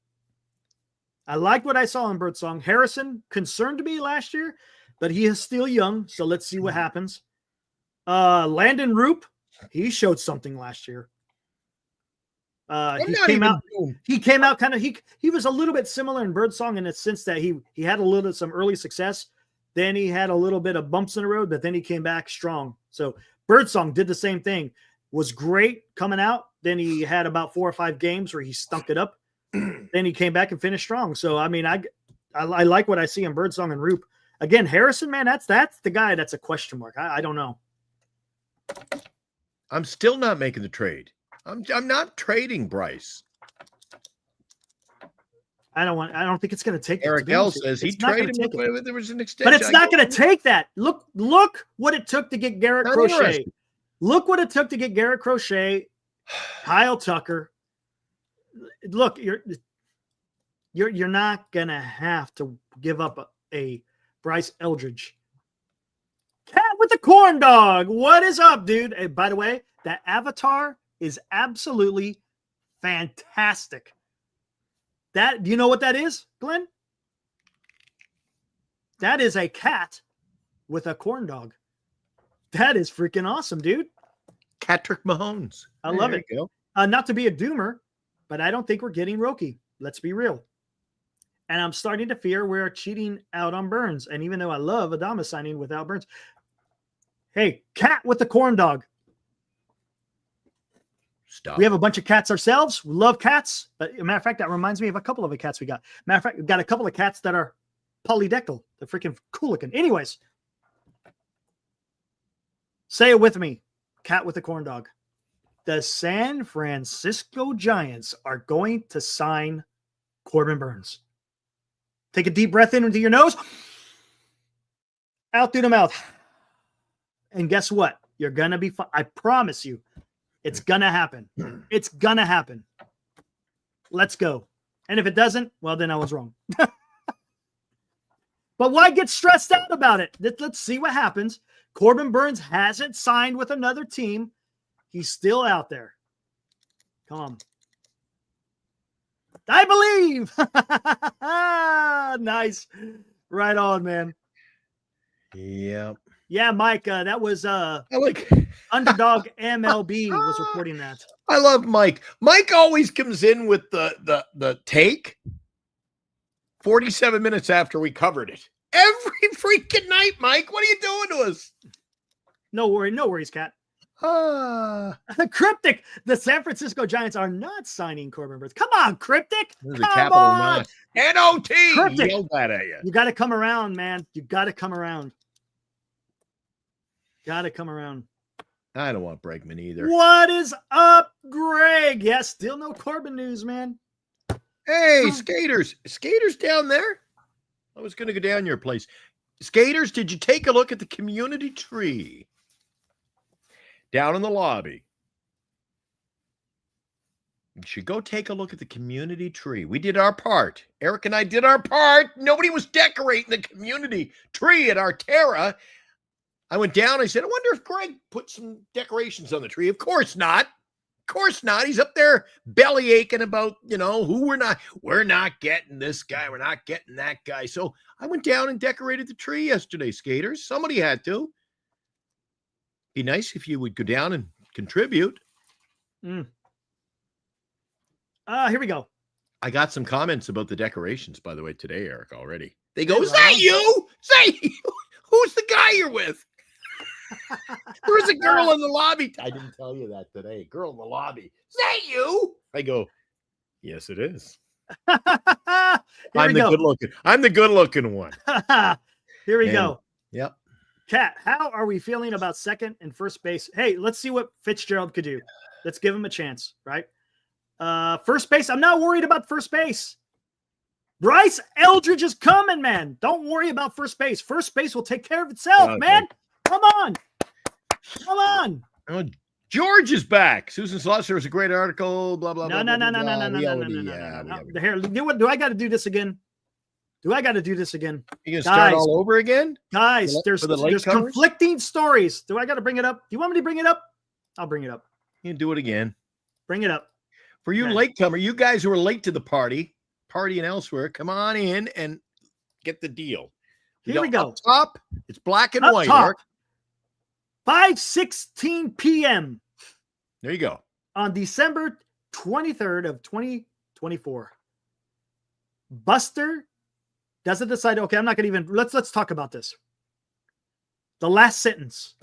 Harrison concerned to me last year, but he is still young. So let's see what happens. Landon Roop, he showed something last year. He came out kind of, he was a little bit similar in Birdsong in the sense that he had some early success. Then he had a little bit of bumps in the road, but then he came back strong. So Birdsong did the same thing. Was great coming out. Then he had about 4 or 5 games where he stunk it up. Then he came back and finished strong. So, I mean, I like what I see in Birdsong and Roop. Again, Harrison, man, that's the guy that's a question mark. I don't know. I'm still not making the trade. I'm not trading Bryce. I don't think it's going to take. Eric L says he traded him if there was an extension. But it's not going to take that. Look what it took to get Garrett Crochet. Look what it took to get Garrett Crochet, Kyle Tucker. Look, you're not going to have to give up a Bryce Eldridge. Cat with the corn dog. What is up, dude? Hey, by the way, that avatar is absolutely fantastic. Do you know what that is, Glenn? That is a cat with a corn dog. That is freaking awesome, dude. Patrick Mahomes. I love it. Not to be a doomer, but I don't think we're getting Roki. Let's be real. And I'm starting to fear we're cheating out on Burnes. And even though I love Adama signing without Burnes. Hey, cat with the corn dog. Stop. We have a bunch of cats ourselves. We love cats. But matter of fact, that reminds me of a couple of the cats we got. Matter of fact, we've got a couple of cats that are polydactyl. They're freaking cool looking. Anyways. Say it with me. Cat with a corn dog. The San Francisco Giants are going to sign Corbin Burnes. Take a deep breath in into your nose. Out through the mouth. And guess what? You're going to be fine. I promise you. It's going to happen. It's going to happen. Let's go. And if it doesn't, well, then I was wrong. But why get stressed out about it? Let's see what happens. Corbin Burnes hasn't signed with another team. He's still out there. Come on. I believe. Nice. Right on, man. Yep. Yeah, Mike, that was Underdog MLB was reporting that. I love Mike. Mike always comes in with the take 47 minutes after we covered it. Every freaking night, Mike. What are you doing to us? No worries, Cat. Cryptic. The San Francisco Giants are not signing Corbin Burnes. Come on, Cryptic. This is a capital not. N-O-T. Cryptic. Yelled that at you. You got to come around, man. You got to come around. Got to come around. I don't want Bregman either. What is up, Greg? Yeah, still no Corbin news, man. Hey, skaters. Skaters down there? I was going to go down your place. Skaters, did you take a look at the community tree? Down in the lobby. You should go take a look at the community tree. We did our part. Eric and I did our part. Nobody was decorating the community tree at our Terra. I went down. I said, I wonder if Greg put some decorations on the tree. Of course not. Of course not. He's up there belly aching about, who we're not getting this guy. We're not getting that guy. So I went down and decorated the tree yesterday, skaters. Somebody had to. Be nice if you would go down and contribute. Here we go. I got some comments about the decorations, by the way, today, Eric, already. They go, is that you? Say, who's the guy you're with? There's a girl in the lobby. I didn't tell you that today. Girl in the lobby. Is that you? I go, yes, it is. I'm the good looking one. Here we go. Yep. Kat, how are we feeling about second and first base? Hey, let's see what Fitzgerald could do. Let's give him a chance, right? First base, I'm not worried about first base. Bryce Eldridge is coming, man. Don't worry about first base. First base will take care of itself, man. Come on. Come on. Oh, George is back. Susan Slosser was a great article. Blah, blah, blah. No. Do I got to do this again? You going to start all over again? Guys, there's conflicting stories. Do I got to bring it up? Do you want me to bring it up? I'll bring it up. You can do it again. Bring it up. For you latecomer, you guys who are late to the party and elsewhere, come on in and get the deal. Here we go. Up top, it's black and white. Top, 5:16 p.m. There you go. On December 23rd of 2024. Buster doesn't decide, okay, I'm not going to even, let's talk about this. The last sentence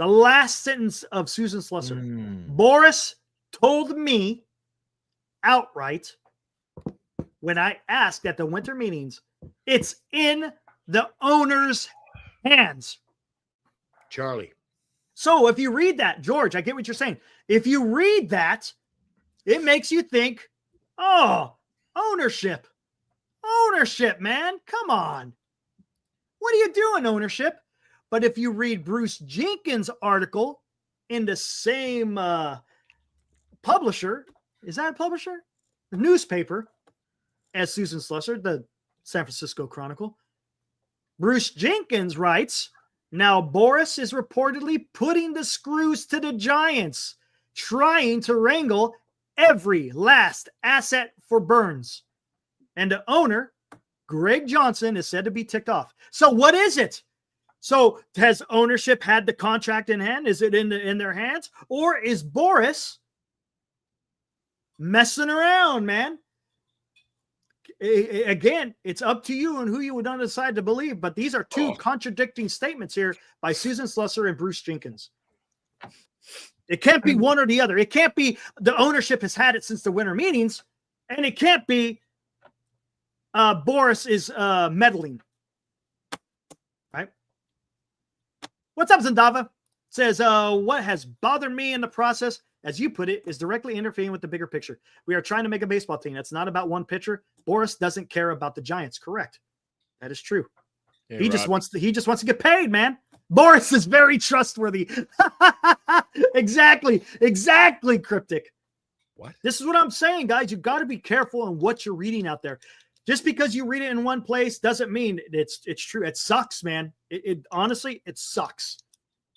of Susan Slusser. Boris told me outright when I asked at the winter meetings, it's in the owner's hands. Charlie. So if you read that, George, I get what you're saying. If you read that, it makes you think, oh, ownership, man. Come on. What are you doing, ownership? But if you read Bruce Jenkins' article in the same publisher, is that a publisher? The newspaper, as Susan Slusser, the San Francisco Chronicle. Bruce Jenkins writes, now Boris is reportedly putting the screws to the Giants, trying to wrangle every last asset for Burnes. And the owner, Greg Johnson, is said to be ticked off. So what is it? So has ownership had the contract in hand? Is it in their hands? Or is Boris messing around, man? Again, it's up to you and who you would not decide to believe. But these are two contradicting statements here by Susan Slusser and Bruce Jenkins. It can't be one or the other. It can't be the ownership has had it since the winter meetings, and it can't be Boris is meddling. Right? What's up, Zandava? Says, what has bothered me in the process, as you put it, is directly interfering with the bigger picture. We are trying to make a baseball team. That's not about one pitcher. Boris doesn't care about the Giants. Correct. That is true. Yeah, he just wants to get paid, man. Boris is very trustworthy. Exactly, Cryptic. What? This is what I'm saying, guys. You've got to be careful on what you're reading out there. Just because you read it in one place doesn't mean it's true. It sucks, man. It honestly, it sucks.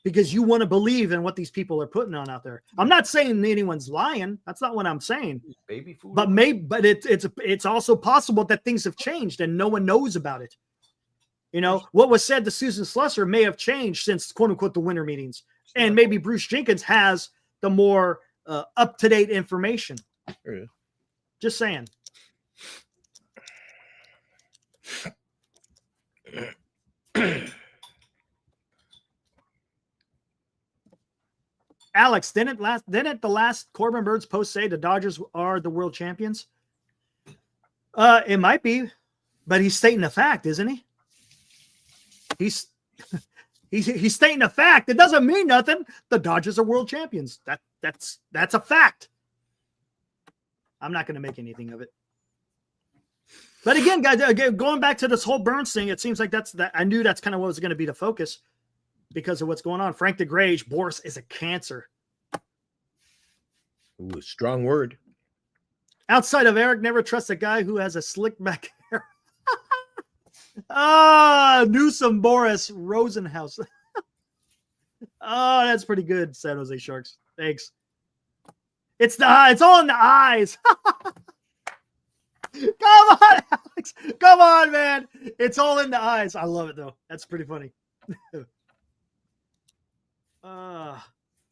Because you want to believe in what these people are putting on out there. I'm not saying anyone's lying. That's not what I'm saying. Baby food. But it's also possible that things have changed and no one knows about it. What was said to Susan Slusser may have changed since quote unquote the winter meetings. And maybe Bruce Jenkins has the more up-to-date information. Yeah. Just saying. Alex, didn't the last Corbin Burnes post say the Dodgers are the world champions? It might be, but he's stating a fact, isn't he? He's stating a fact. It doesn't mean nothing. The Dodgers are world champions. That's a fact. I'm not going to make anything of it. But again, guys, going back to this whole Burnes thing, it seems like I knew that's kind of what was going to be the focus because of what's going on. Frank DeGrage, Boris is a cancer. Ooh, strong word. Outside of Eric, never trust a guy who has a slick back hair. Newsom, Boris, Rosenhaus. Oh, that's pretty good, San Jose Sharks. Thanks. It's all in the eyes. Come on, Alex. Come on, man. It's all in the eyes. I love it, though. That's pretty funny.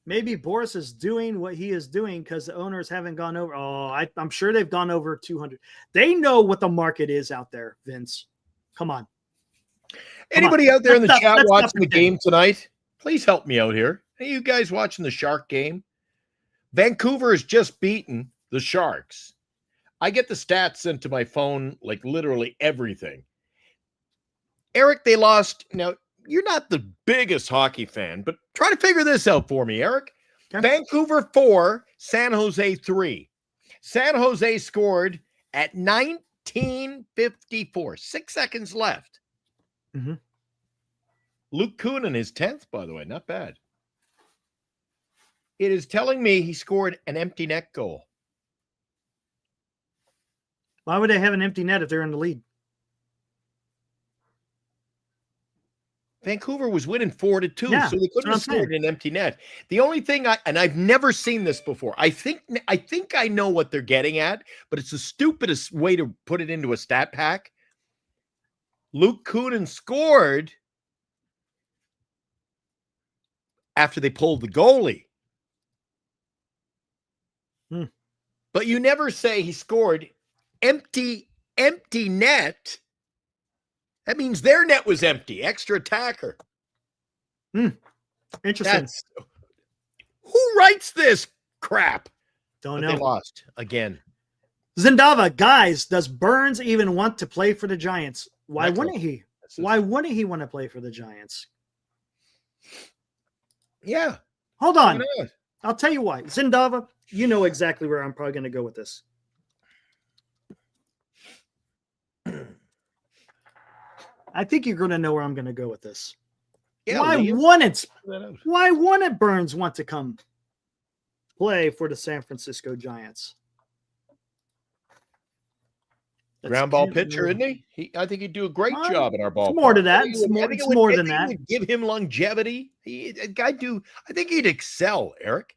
Maybe Boris is doing what he is doing because the owners haven't gone over. I'm sure they've gone over 200. They know what the market is out there, Vince. Come on. Anybody out there in the chat watching the game tonight? Please help me out here. Hey, you guys watching the Shark game? Vancouver has just beaten the Sharks. I get the stats sent to my phone, like literally everything. Eric, they lost. Now, you're not the biggest hockey fan, but try to figure this out for me, Eric. Okay. Vancouver 4, San Jose 3. San Jose scored at 19:54. 6 seconds left. Mm-hmm. Luke Kunin is 10th, by the way. Not bad. It is telling me he scored an empty net goal. Why would they have an empty net if they're in the lead? Vancouver was winning 4-2, yeah, so they couldn't have scored an empty net. The only thing I've never seen this before. I think I know what they're getting at, but it's the stupidest way to put it into a stat pack. Luke Kunin scored after they pulled the goalie. But you never say he scored empty net. That means their net was empty. Extra attacker. Interesting. Who writes this crap? Don't know. They lost again. Zindava, guys, does Burnes even want to play for the Giants? Why wouldn't he? Why wouldn't he want to play for the Giants? Yeah. Hold on. I'll tell you why. Zindava, you know exactly where I'm probably going to go with this. I think you're going to know where I'm going to go with this. Yeah, why wouldn't Burnes want to come play for the San Francisco Giants? Ground ball pitcher, isn't he? I think he'd do a great job in our ball. More to that. It's more than that. Give him longevity. I think he'd excel, Eric.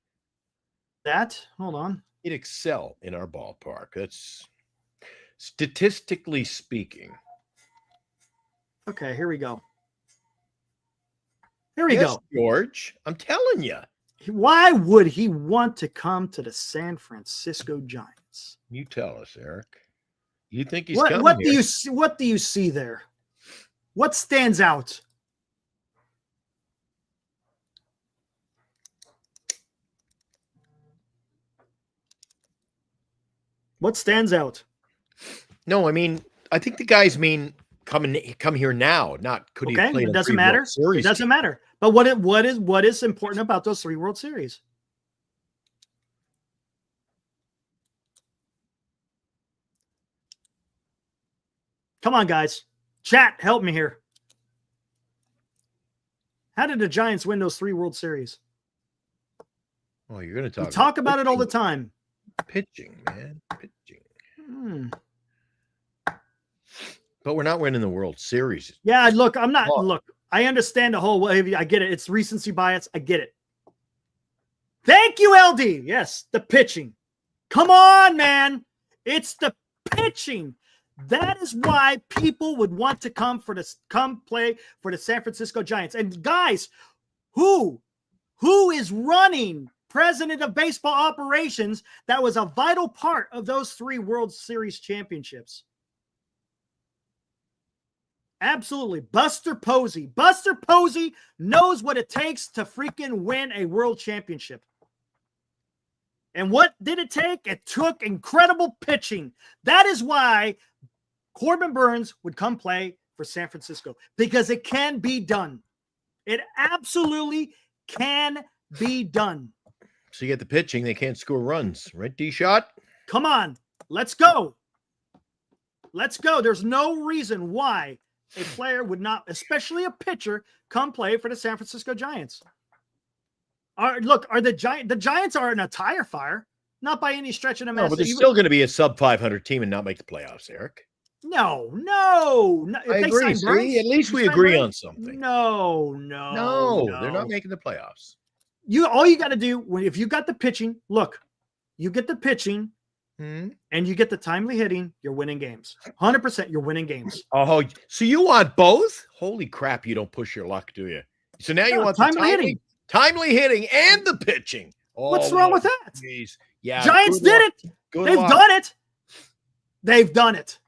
Hold on. He'd excel in our ballpark. That's statistically speaking. Okay, here we go. Here we go. George, I'm telling you. Why would he want to come to the San Francisco Giants? You tell us, Eric. You think he's coming here? What do you see there? What stands out? What stands out? No, I mean, I think the guys mean come here now. Not could he have played? It doesn't matter. It doesn't matter. But what is important about those 3 World Series? Come on, guys. Chat, help me here. How did the Giants win those 3 World Series? Oh, you're going to talk about it all the time. Pitching, man. Pitching. But we're not winning the World Series. Yeah, look, I'm not. Look, I understand the whole way. I get it. It's recency bias. I get it. Thank you, LD. Yes, the pitching. Come on, man. It's the pitching. That is why people would want to come play for the San Francisco Giants. And guys, who is running president of baseball operations that was a vital part of those 3 World Series championships? Absolutely. Buster Posey. Buster Posey knows what it takes to freaking win a world championship. And what did it take? It took incredible pitching. That is why Corbin Burnes would come play for San Francisco, because it can be done. It absolutely can be done. So you get the pitching, they can't score runs, right, D-Shot? Come on, let's go. Let's go. There's no reason why a player would not, especially a pitcher, come play for the San Francisco Giants. The Giants are in a tire fire, not by any stretch of the No, but they're still going to be a sub 500 team and not make the playoffs, Eric. No. I agree. See, at least we agree on something. No, they're not making the playoffs. All you got to do if you got the pitching, look, you get the pitching and you get the timely hitting, you're winning games. 100% you're winning games. Oh, so you want both? Holy crap, you don't push your luck, do you? So now you want timely hitting and the pitching. Oh, what's wrong with that? Geez. Yeah, Giants did it. They've done it. They've done it.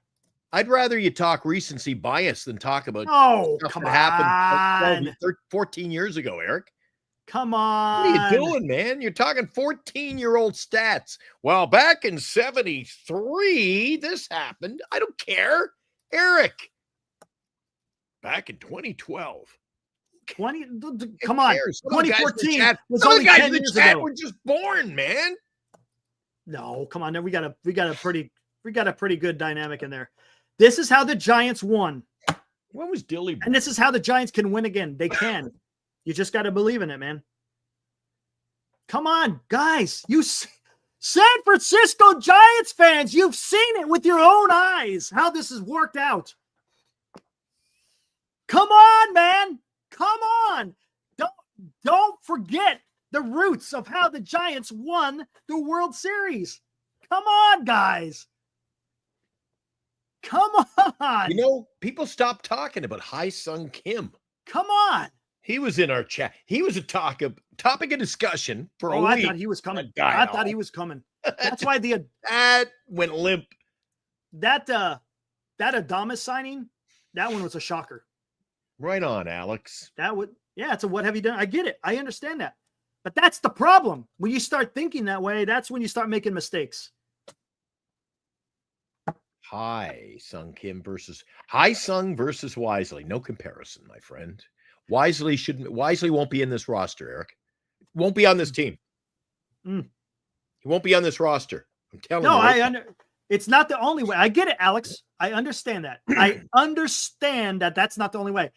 I'd rather you talk recency bias than talk about stuff that happened 14 years ago, Eric. Come on. What are you doing, man? You're talking 14-year-old stats. Well, back in 73, this happened. I don't care. Eric, back in 2012. Come on. 2014 was some only guys 10 in the years chat ago. were just born, man. No, come on. We got a pretty good dynamic in there. This is how the Giants won. When was Dilly born? And this is how the Giants can win again. They can. You just got to believe in it, man. Come on, guys. You San Francisco Giants fans, you've seen it with your own eyes how this has worked out. Come on, man. Come on. Don't forget the roots of how the Giants won the World Series. Come on, guys. Come on. You know, people stopped talking about Hai-Sung Kim. Come on. He was in our chat. He was a topic of discussion for a week. I thought he was coming. I thought he was coming. That's why that went limp. That Adames signing, that one was a shocker. Right on, Alex. It's a what have you done? I get it. I understand that. But that's the problem. When you start thinking that way, that's when you start making mistakes. Hai-Sung versus Wisely. No comparison, my friend. Wisely won't be in this roster, Eric. Won't be on this team. He won't be on this roster. I'm telling you. No, it's not the only way. I get it, Alex. I understand that. I understand that that's not the only way.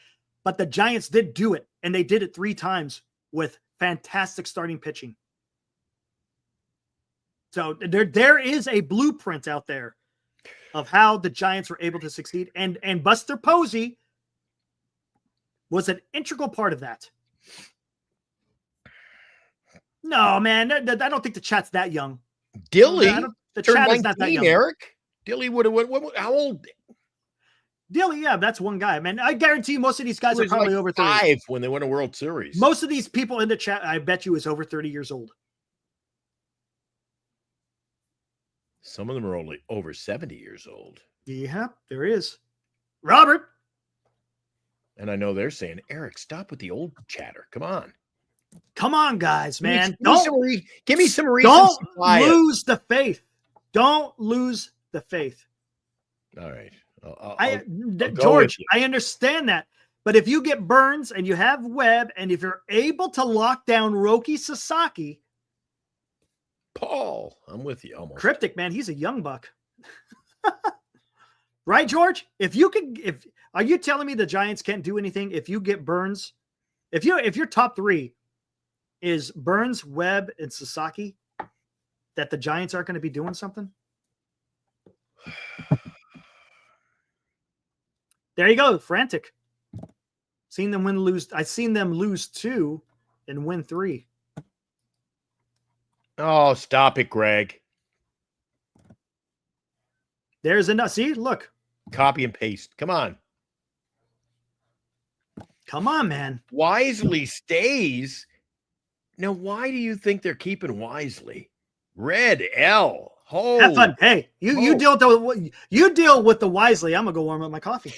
But the Giants did do it, and they did it 3 times with fantastic starting pitching. So there is a blueprint out there of how the Giants were able to succeed. And Buster Posey was an integral part of that. No, man, I don't think the chat's that young. Dilly, the chat is not that young. Eric. Dilly would have. How old? Dilly, yeah, that's one guy, man. I guarantee you most of these guys are probably over 30. 5 when they won a World Series. Most of these people in the chat, I bet you, is over 30 years old. Some of them are only over 70 years old. Yeah, there is. Robert. And I know they're saying, Eric, stop with the old chatter. Come on. Come on, guys, man. Give me some reasons. Don't lose the faith. Don't lose the faith. All right. George, I understand that. But if you get Burnes and you have Webb, and if you're able to lock down Roki Sasaki. Paul, I'm with you almost. Cryptic, man. He's a young buck. Right, George? Are you telling me the Giants can't do anything if you get Burnes? If your top 3 is Burnes, Webb, and Sasaki, that the Giants aren't going to be doing something? There you go, frantic. Seen them lose. I've seen them lose 2 and win 3. Oh, stop it, Greg. There's enough. See, look. Copy and paste. Come on. Come on, man. Wisely stays. Now, why do you think they're keeping Wisely? Red L. Oh, have fun. Hey, you deal with the Wisely. I'm gonna go warm up my coffee.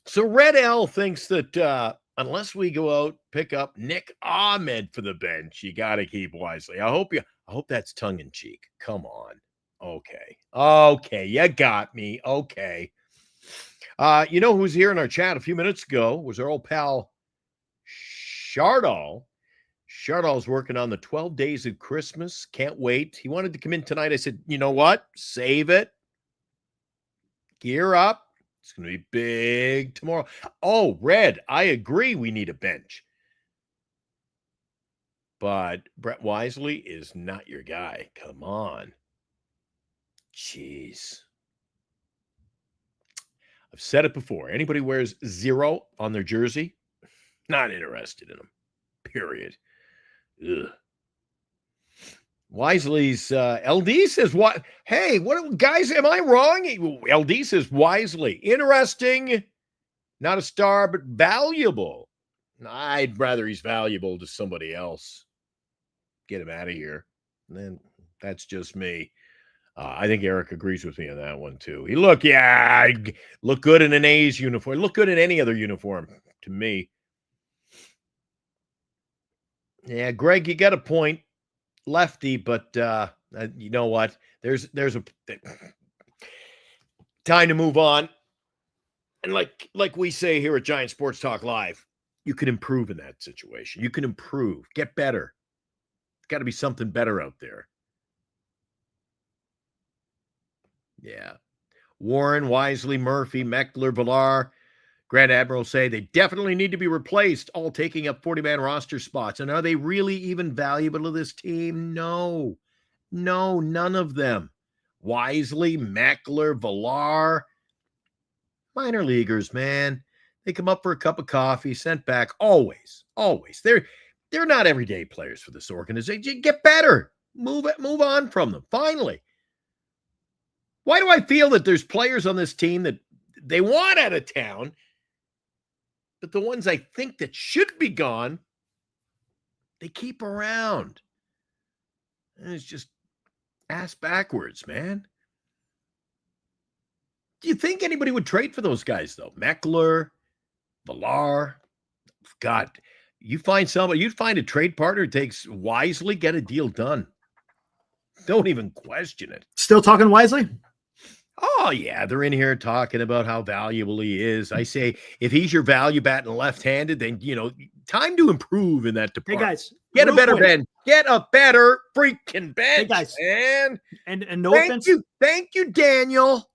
So Red L thinks that unless we go out pick up Nick Ahmed for the bench, you got to keep Wisely. I hope that's tongue in cheek. Come on. Okay, you got me. Okay. You know who's here in our chat a few minutes ago was our old pal Shardall's working on the 12 Days of Christmas. Can't wait. He wanted to come in tonight. I said, you know what? Save it. Gear up. It's going to be big tomorrow. Oh, Red, I agree we need a bench. But Brett Wisely is not your guy. Come on. Jeez. I've said it before. Anybody wears 0 on their jersey, not interested in them. Period. Ugh. Wisely's LD says, "What? Hey, what guys? Am I wrong?" LD says, "Wisely, interesting, not a star, but valuable." I'd rather he's valuable to somebody else. Get him out of here. And then that's just me. I think Eric agrees with me on that one too. He look good in an A's uniform. Look good in any other uniform to me. Yeah, Greg, you got a point. Lefty, but you know what? There's a time to move on. And like we say here at Giant Sports Talk Live, you can improve in that situation. You can improve, get better. Got to be something better out there. Yeah. Warren, Wisely, Murphy, Meckler, Villar, Grand Admiral say they definitely need to be replaced, all taking up 40-man roster spots. And are they really even valuable to this team? No, none of them. Wisely, Meckler, Villar, minor leaguers, man. They come up for a cup of coffee, sent back. Always. They're not everyday players for this organization. Get better. Move on from them. Finally. Why do I feel that there's players on this team that they want out of town, but the ones I think that should be gone, they keep around? And it's just ass backwards, man. Do you think anybody would trade for those guys, though? Meckler, Villar, God, you'd find a trade partner who takes Wisely, get a deal done. Don't even question it. Still talking Wisely? Oh, yeah, they're in here talking about how valuable he is. I say, if he's your value bat and left-handed, then, time to improve in that department. Hey, guys. Get a better bench. Get a better freaking bench, hey guys. Man. And no offense. Thank you, Daniel.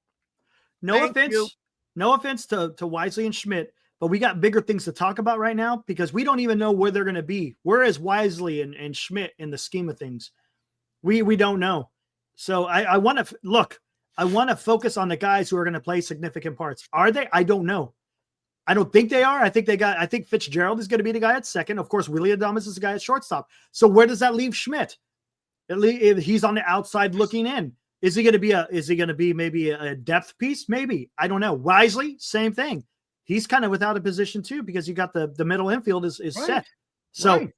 No offense to Wisely and Schmidt, but we got bigger things to talk about right now because we don't even know where they're going to be. Where is Wisely and Schmidt in the scheme of things? We don't know. So I want to look. I want to focus on the guys who are going to play significant parts. Are they? I don't know. I don't think they are. I think Fitzgerald is going to be the guy at second. Of course, Willie Adames is the guy at shortstop. So where does that leave Schmidt? He's on the outside looking in. Is he going to be maybe a depth piece? Maybe. I don't know. Wisely, same thing. He's kind of without a position too because you got the middle infield is right. Set. So right.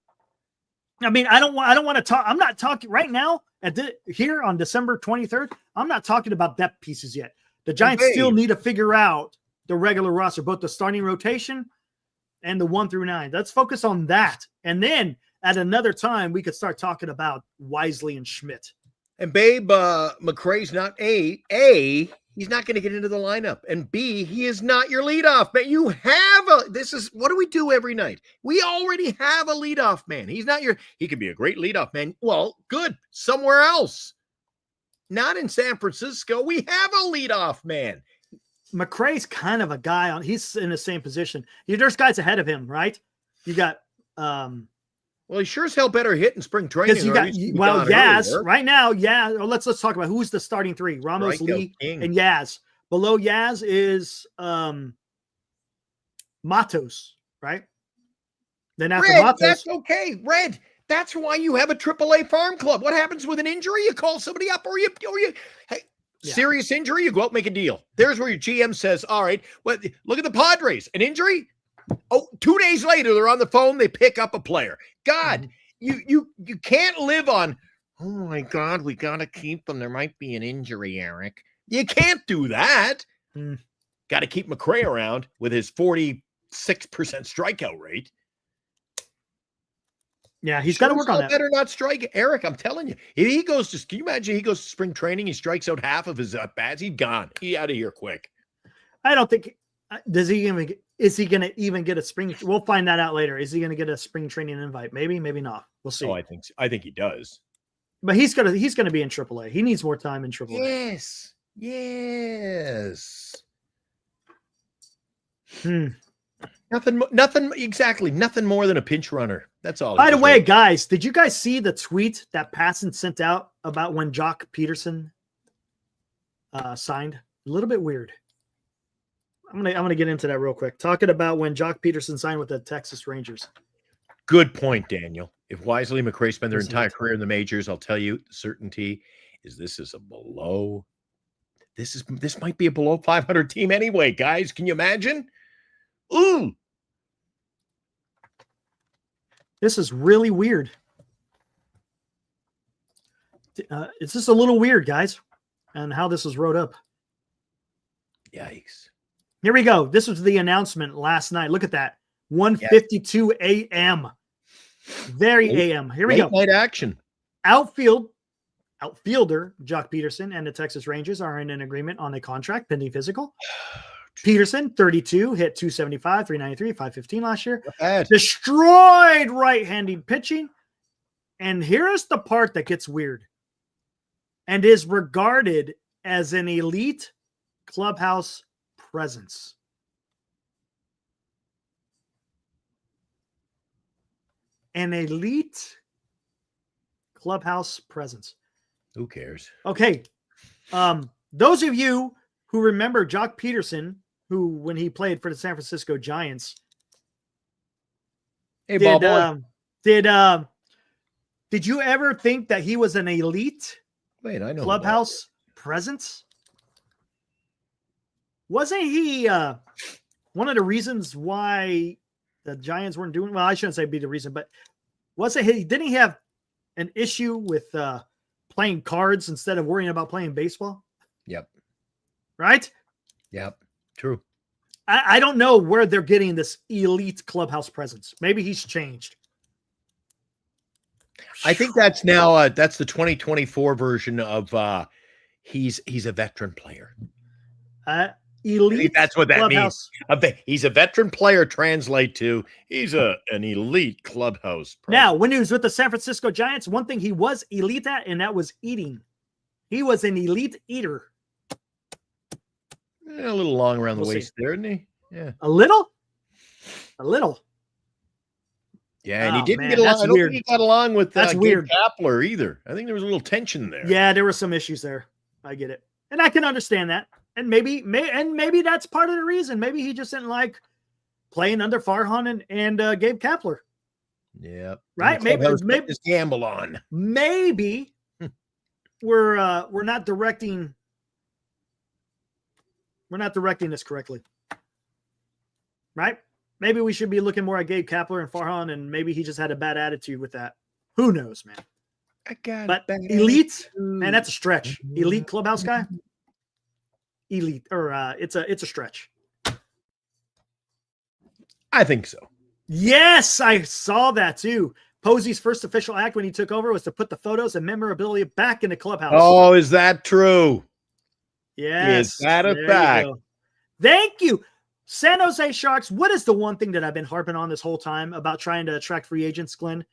I mean, I don't want to talk. I'm not talking right now here on December 23rd. I'm not talking about depth pieces yet. The Giants still need to figure out the regular roster, both the starting rotation and the 1 through 9. Let's focus on that. And then at another time, we could start talking about Wisely and Schmidt. And Babe, McRae's not he's not going to get into the lineup. And B, he is not your leadoff man. You have what do we do every night? We already have a leadoff man. He could be a great leadoff man. Well, good. Somewhere else. Not in San Francisco. We have a leadoff man. McRae's kind of a guy he's in the same position. There's guys ahead of him, right? You got, well, he sure as hell better hit in spring training. Because you got, Yaz right now. Yeah. Well, let's talk about who's the starting three: Ramos, Lee, and Yaz. Below Yaz is Matos, right? Then after Red, Matos, that's okay. Red, that's why you have a AAA farm club. What happens with an injury? You call somebody up, or you serious injury, you go out and make a deal. There's where your GM says, "All right, well, look at the Padres. An injury." Oh, 2 days later, they're on the phone. They pick up a player. God, you can't live on, oh, my God, we got to keep them. There might be an injury, Eric. You can't do that. Got to keep McRae around with his 46% strikeout rate. Yeah, he's got to work on that. Better not strike. Eric, I'm telling you. If he goes to, can you imagine he goes to spring training, he strikes out half of his bats, he's gone. He out of here quick. I don't think, does he even get, Is he going to even get a spring? We'll find that out later. Is he going to get a spring training invite? Maybe, maybe not. We'll see. Oh, I think so. I think he does. But he's gonna be in AAA. He needs more time in AAA. Yes. Yes. Nothing exactly. Nothing more than a pinch runner. That's all. By the way, guys, did you guys see the tweet that Passan sent out about when Joc Pederson signed? A little bit weird. I'm gonna get into that real quick. Talking about when Joc Pederson signed with the Texas Rangers. Good point, Daniel. If Wisely McRae spend their entire career in the majors, I'll tell you, the certainty is this might be a below 500 team anyway, guys. Can you imagine? Ooh. This is really weird. It's just a little weird, guys, and how this was wrote up. Yikes. Here we go. This was the announcement last night. Look at that. 1:52 a.m. Very a.m. Here we go. Late night action. Outfielder Joc Pederson and the Texas Rangers are in an agreement on a contract pending physical. Pederson, 32, hit 275, 393, 515 last year. Destroyed right-handed pitching. And here's the part that gets weird. And is regarded as an elite clubhouse presence. An elite clubhouse presence. Who cares? Okay. Those of you who remember Joc Pederson, who when he played for the San Francisco Giants, did you ever think that he was an elite clubhouse presence? Wasn't he one of the reasons why the Giants weren't doing well? I shouldn't say be the reason, but didn't he have an issue with playing cards instead of worrying about playing baseball? Yep. Right? Yep. True. I don't know where they're getting this elite clubhouse presence. Maybe he's changed. I think that's now that's the 2024 version of he's a veteran player. Elite. That's what that clubhouse. Means. He's a veteran player. Translate to he's an elite clubhouse presence. Now, when he was with the San Francisco Giants, one thing he was elite at, and that was eating. He was an elite eater. A little long around the waist there, isn't he? Yeah. A little. Yeah, and he didn't get along. I don't think he got along with Gabe Kapler either. I think there was a little tension there. Yeah, there were some issues there. I get it. And I can understand that. And maybe that's part of the reason. Maybe he just didn't like playing under Farhan and Gabe Kapler. Yeah. Right? Maybe this gamble on. Maybe we're not directing this correctly. Right? Maybe we should be looking more at Gabe Kapler and Farhan, and maybe he just had a bad attitude with that. Who knows, man? But elite, man, that's a stretch. Elite clubhouse guy? Elite, or it's a stretch. I think so. Yes, I saw that too. Posey's first official act when he took over was to put the photos and memorabilia back in the clubhouse. Oh, is that true? Yes. Is that a fact? Thank you. San Jose Sharks, what is the one thing that I've been harping on this whole time about trying to attract free agents, Glenn?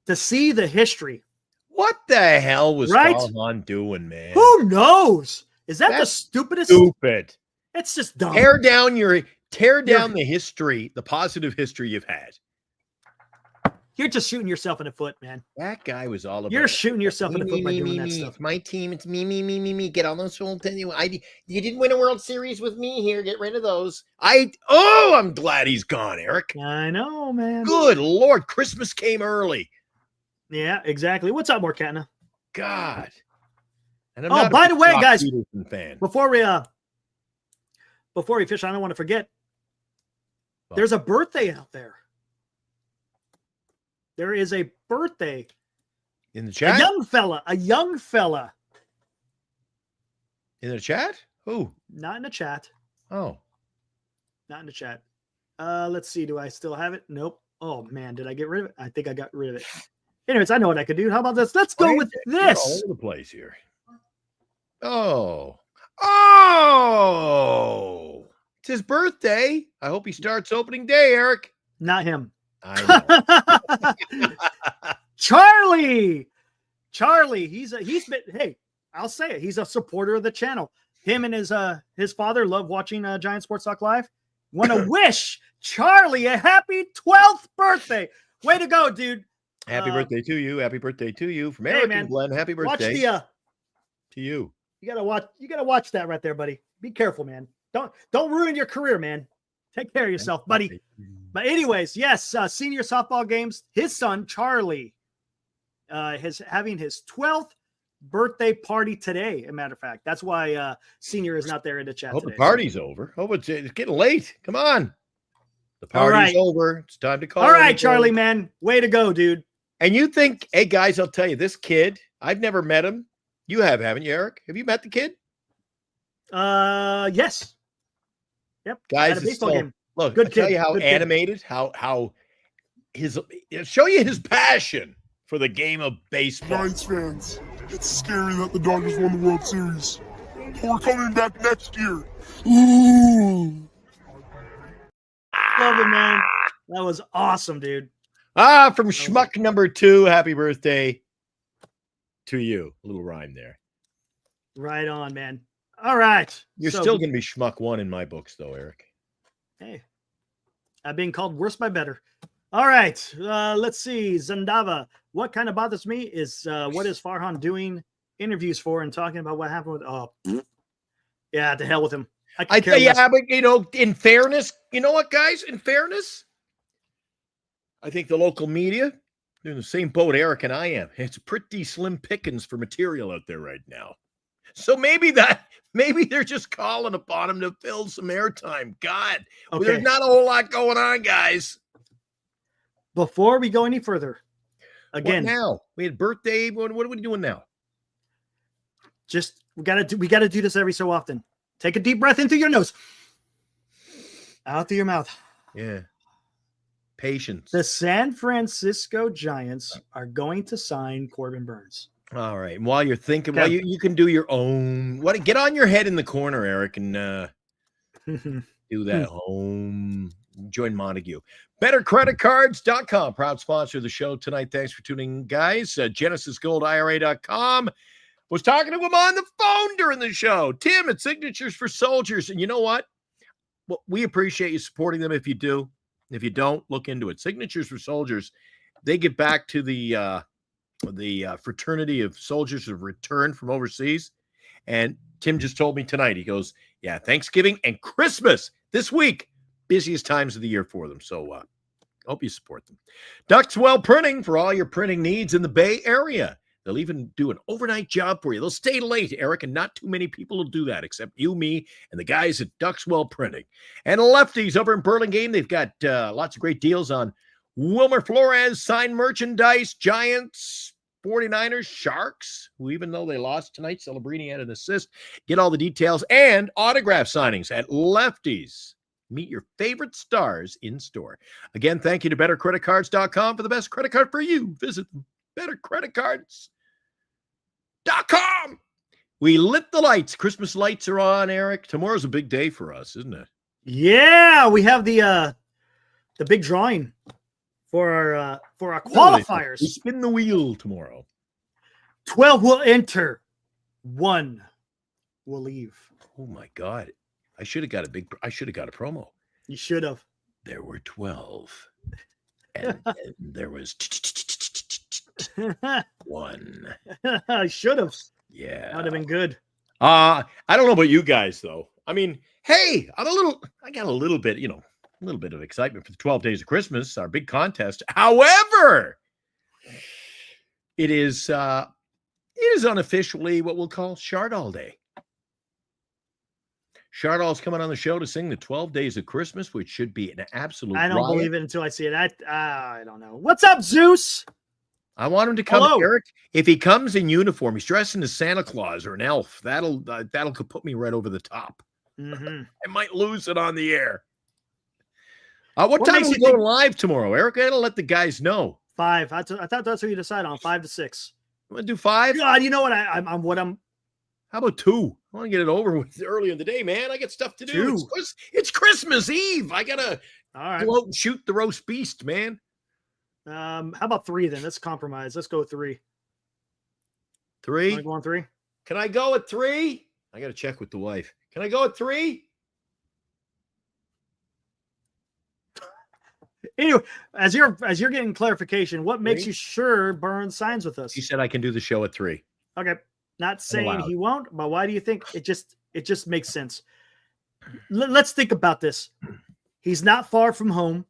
To see the history. What the hell was Farhan doing, man? Who knows? Is that the stupidest? Stupid. It's just dumb. Tear down the history, the positive history you've had. You're just shooting yourself in the foot, man. That guy was all about. You're shooting yourself in the foot by doing that stuff. It's my team. It's me. Get all those whole thing. You didn't win a World Series with me here. Get rid of those. I'm glad he's gone, Eric. I know, man. Good Lord, Christmas came early. Yeah, exactly. What's up, Morcatna? God. And by the way, guys, fan. before we fish, I don't want to forget. There's a birthday out there. There is a birthday in the chat. A young fella. In the chat? Who? Not in the chat. Oh. Not in the chat. Let's see. Do I still have it? Nope. Oh man, did I get rid of it? I think I got rid of it. Anyways, I know what I could do. How about this? Let's go with this. All over the place here. Oh. It's his birthday. I hope he starts opening day, Eric. Not him. I know. Charlie, he's been, hey, I'll say it. He's a supporter of the channel. Him and his father love watching Giant Sports Talk Live. Want to wish Charlie a happy 12th birthday. Way to go, dude. Happy birthday to you. Happy birthday to you. From Eric and Glenn. Happy birthday watch to you. You gotta watch that right there, buddy. Be careful, man. Don't ruin your career, man. Take care of yourself, buddy. But anyways, yes, senior softball games. His son, Charlie, is having his 12th birthday party today. As a matter of fact, that's why Senior is not there in the chat. Hope today. the party's over. Hope it's getting late. Come on. The party's over. It's time to call. All right, Charlie, man. Way to go, dude. And you think, hey, guys, I'll tell you, this kid, I've never met him. You have, haven't you, Eric? Have you met the kid? Yes. Yep. Guys, look, I'll tell you how animated, how show you his passion for the game of baseball. Giants fans, it's scary that the Dodgers won the World Series. We're coming back next year. Ooh. Love it, man. That was awesome, dude. From Schmuck number 2, happy birthday to you. A little rhyme there. Right on, man. All right. You're still going to be Schmuck 1 in my books, though, Eric. Hey, I'm being called worse by better. All right. Let's see. Zandava. What kind of bothers me is what is Farhan doing interviews for and talking about what happened with yeah, to hell with him. But in fairness, you know what, guys? In fairness, I think the local media, they're in the same boat Eric and I am. It's pretty slim pickings for material out there right now. So maybe they're just calling upon him to fill some airtime. God, there's not a whole lot going on, guys. Before we go any further, again, what now? We had birthday. What are we doing now? Just we gotta do this every so often. Take a deep breath in through your nose, out through your mouth. Yeah. Patience. The San Francisco Giants are going to sign Corbin Burnes. All right. And while you're thinking, you can do your own. Get on your head in the corner, Eric, and do that home. Join Montague. BetterCreditCards.com. Proud sponsor of the show tonight. Thanks for tuning in, guys. GenesisGoldIRA.com. Was talking to him on the phone during the show. Tim at Signatures for Soldiers. And you know what? Well, we appreciate you supporting them if you do. If you don't, look into it. Signatures for Soldiers. They get back to the fraternity of soldiers who have returned from overseas. And Tim just told me tonight, he goes, yeah, Thanksgiving and Christmas this week, busiest times of the year for them. So hope you support them. Duxwell Printing for all your printing needs in the Bay Area. They'll even do an overnight job for you. They'll stay late, Eric, and not too many people will do that except you, me, and the guys at Duxwell Printing. And Lefties over in Burlingame, they've got lots of great deals on Wilmer Flores signed merchandise, Giants, 49ers, Sharks, who even though they lost tonight, Celebrini had an assist. Get all the details and autograph signings at Lefties. Meet your favorite stars in store. Again, thank you to BetterCreditCards.com for the best credit card for you. Visit them. BetterCreditCards.com. We lit the lights. Christmas lights are on, Eric. Tomorrow's a big day for us, isn't it? Yeah, we have the big drawing for our qualifiers. We spin the wheel tomorrow. 12 will enter. 1 will leave. Oh my God. I should have got a promo. You should have. There were 12. And there was 1. I should have. Yeah. That would have been good. I don't know about you guys though. I mean, hey, I got a little bit of excitement for the 12 Days of Christmas, our big contest. However, it is unofficially what we'll call Chardall Day. Chardall's coming on the show to sing the 12 Days of Christmas, which should be an absolute I don't riot. believe it until I see it. I don't know. What's up, Zeus? I want him to come, Hello. Eric. If he comes in uniform, he's dressed as Santa Claus or an elf. That'll put me right over the top. Mm-hmm. I might lose it on the air. What time are we going live tomorrow, Eric? I gotta let the guys know. 5. I thought that's what you decide on. 5 to 6. You want to do 5? God, you know what? I'm. How about 2? I want to get it over with early in the day, man. I got stuff to do. It's Christmas Eve. I gotta go out and shoot the roast beast, man. How about 3 then? Let's compromise. Let's go with 3. 3? Wanna go on 3? Can I go at 3? I gotta check with the wife. Can I go at 3? Anyway, as you're getting clarification, what makes you sure Burnes signs with us? He said I can do the show at 3. Okay. Not saying he won't, but why do you think it just makes sense? Let's think about this. He's not far from home.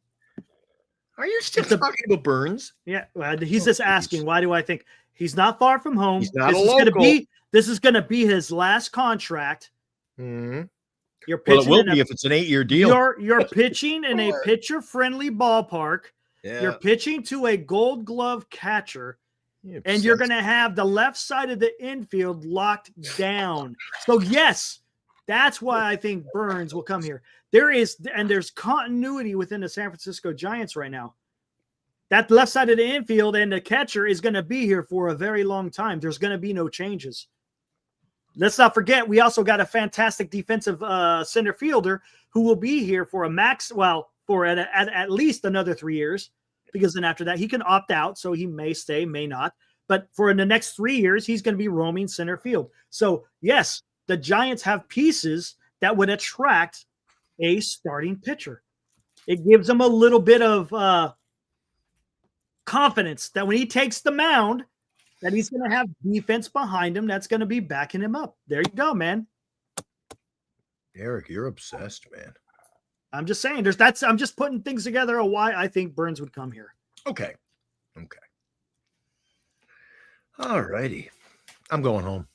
Are you still talking about Burnes? Yeah, he's just asking. Why do I think he's not far from home? He's not a local. This is going to be his last contract. Mm-hmm. You're pitching well, it will be if it's an 8-year deal. You're pitching in a pitcher-friendly ballpark. Yeah. You're pitching to a Gold Glove catcher. And you're going to have the left side of the infield locked down. So, yes, that's why I think Burnes will come here. There's continuity within the San Francisco Giants right now. That left side of the infield and the catcher is going to be here for a very long time. There's going to be no changes. Let's not forget, we also got a fantastic defensive center fielder who will be here for for at least another 3 years. Because then after that, he can opt out, so he may stay, may not. But for the next 3 years, he's going to be roaming center field. So, yes, the Giants have pieces that would attract a starting pitcher. It gives them a little bit of confidence that when he takes the mound, that he's going to have defense behind him that's going to be backing him up. There you go, man. Eric, you're obsessed, man. I'm just saying, I'm just putting things together of why I think Burnes would come here. Okay. All righty. I'm going home.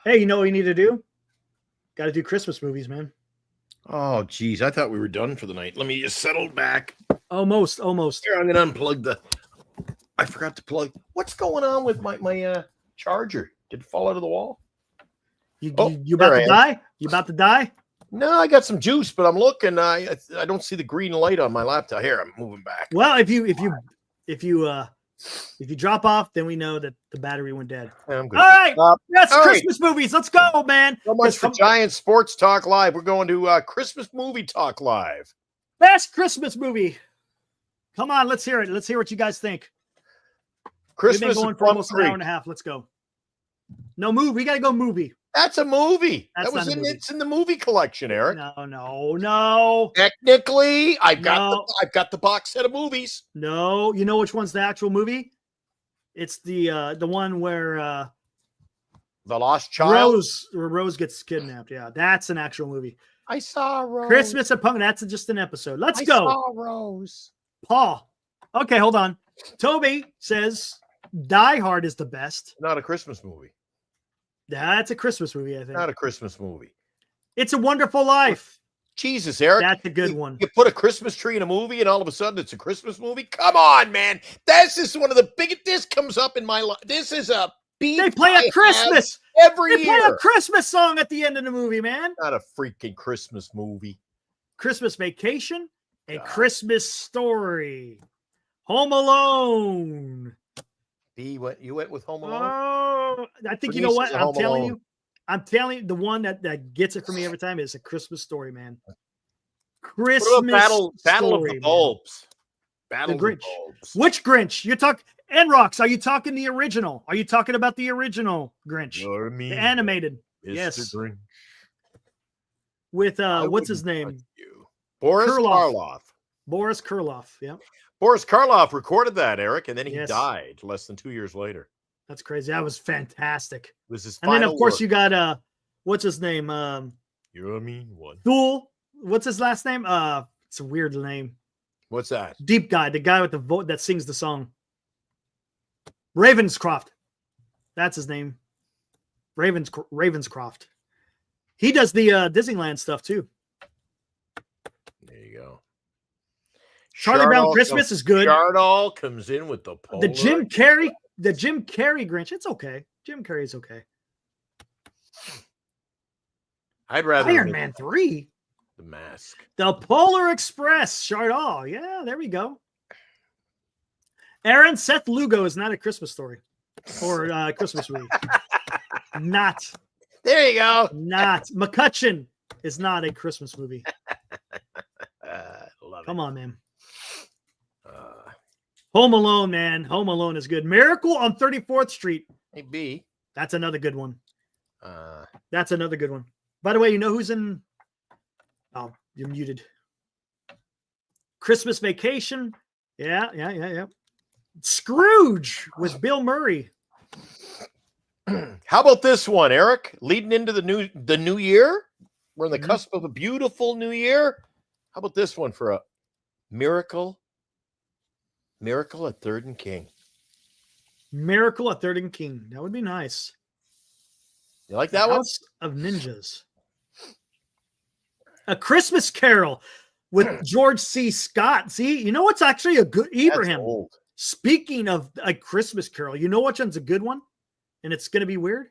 Hey, you know what you need to do? Got to do Christmas movies, man. Oh, geez. I thought we were done for the night. Let me just settle back. Almost. Here, I'm going to unplug I forgot to plug. What's going on with my charger? Did it fall out of the wall? You about to die? You about to die? No, I got some juice, but I'm looking. I don't see the green light on my laptop. Here, I'm moving back. Well, if you drop off, then we know that the battery went dead. I'm good. All right, that's Christmas movies. Let's go, man. So much for Giants Sports Talk Live. We're going to Christmas Movie Talk Live. Best Christmas movie. Come on, let's hear it. Let's hear what you guys think. Christmas We've been going for almost an hour and a half. Let's go. No movie. We got to go movie. That's a movie. It's in the movie collection, Eric. No. Technically, I've got the box set of movies. No, you know which one's the actual movie? It's the one where The Lost Child. Rose gets kidnapped. Yeah, that's an actual movie. I saw Rose. Christmas at Pumpkin. That's just an episode. Let's go. I saw Rose. Paul. Okay, hold on. Toby says Die Hard is the best. Not a Christmas movie. That's a Christmas movie, I think. Not a Christmas movie. It's a Wonderful Life. Jesus, Eric. That's a good one. You put a Christmas tree in a movie and all of a sudden it's a Christmas movie? Come on, man. This is one of the biggest. This comes up in my life. This is a beat. They play a Christmas. Every year. They play a Christmas song at the end of the movie, man. Not a freaking Christmas movie. Christmas Vacation, A Christmas Story, Home Alone. You went with Home Alone? Oh, I think you know what? I'm telling you, the one that gets it for me every time is A Christmas Story, man. Christmas Battle of the man. Bulbs. The Grinch. Which Grinch? You talk Enrox. Are you talking the original? Are you talking about the original Grinch? The animated. Yes. Grinch. With what's his name? Boris Karloff. Boris Karloff. Yeah. Boris Karloff recorded that, Eric, and then he died less than 2 years later. That's crazy. That was fantastic. It was his and then, of course, work. you got what's his name? You're a mean one. Thule. What's his last name? It's a weird name. What's that? Deep guy, the guy with the vote that sings the song. Ravenscroft. That's his name. Ravenscroft. He does the Disneyland stuff too. There you go. Charlie Brown Christmas is good. Chardall comes in with the polar. The Jim Carrey Grinch. It's okay. Jim Carrey's okay. I'd rather Iron Man 3. The Mask. The Polar Express. Chardall. Yeah, there we go. Aaron, Seth Lugo is not a Christmas Story. or Christmas movie. Not. There you go. Not. McCutcheon is not a Christmas movie. Love Come it. on, man. Home Alone, man. Home Alone is good. Miracle on 34th Street. Hey, B. That's another good one. Uh, That's another good one. By the way, you know who's in? Oh, you're muted. Christmas Vacation. Yeah. Scrooge with Bill Murray. how about this one, Eric? Leading into the new year, we're on the cusp of a beautiful new year. How about this one for a miracle? Miracle at Third and King. Miracle at Third and King. That would be nice. You like that one? House of Ninjas. A Christmas Carol with George C. Scott. See, you know what's actually a good Abraham. That's old. Speaking of a Christmas Carol, you know which one's a good one? And it's going to be weird.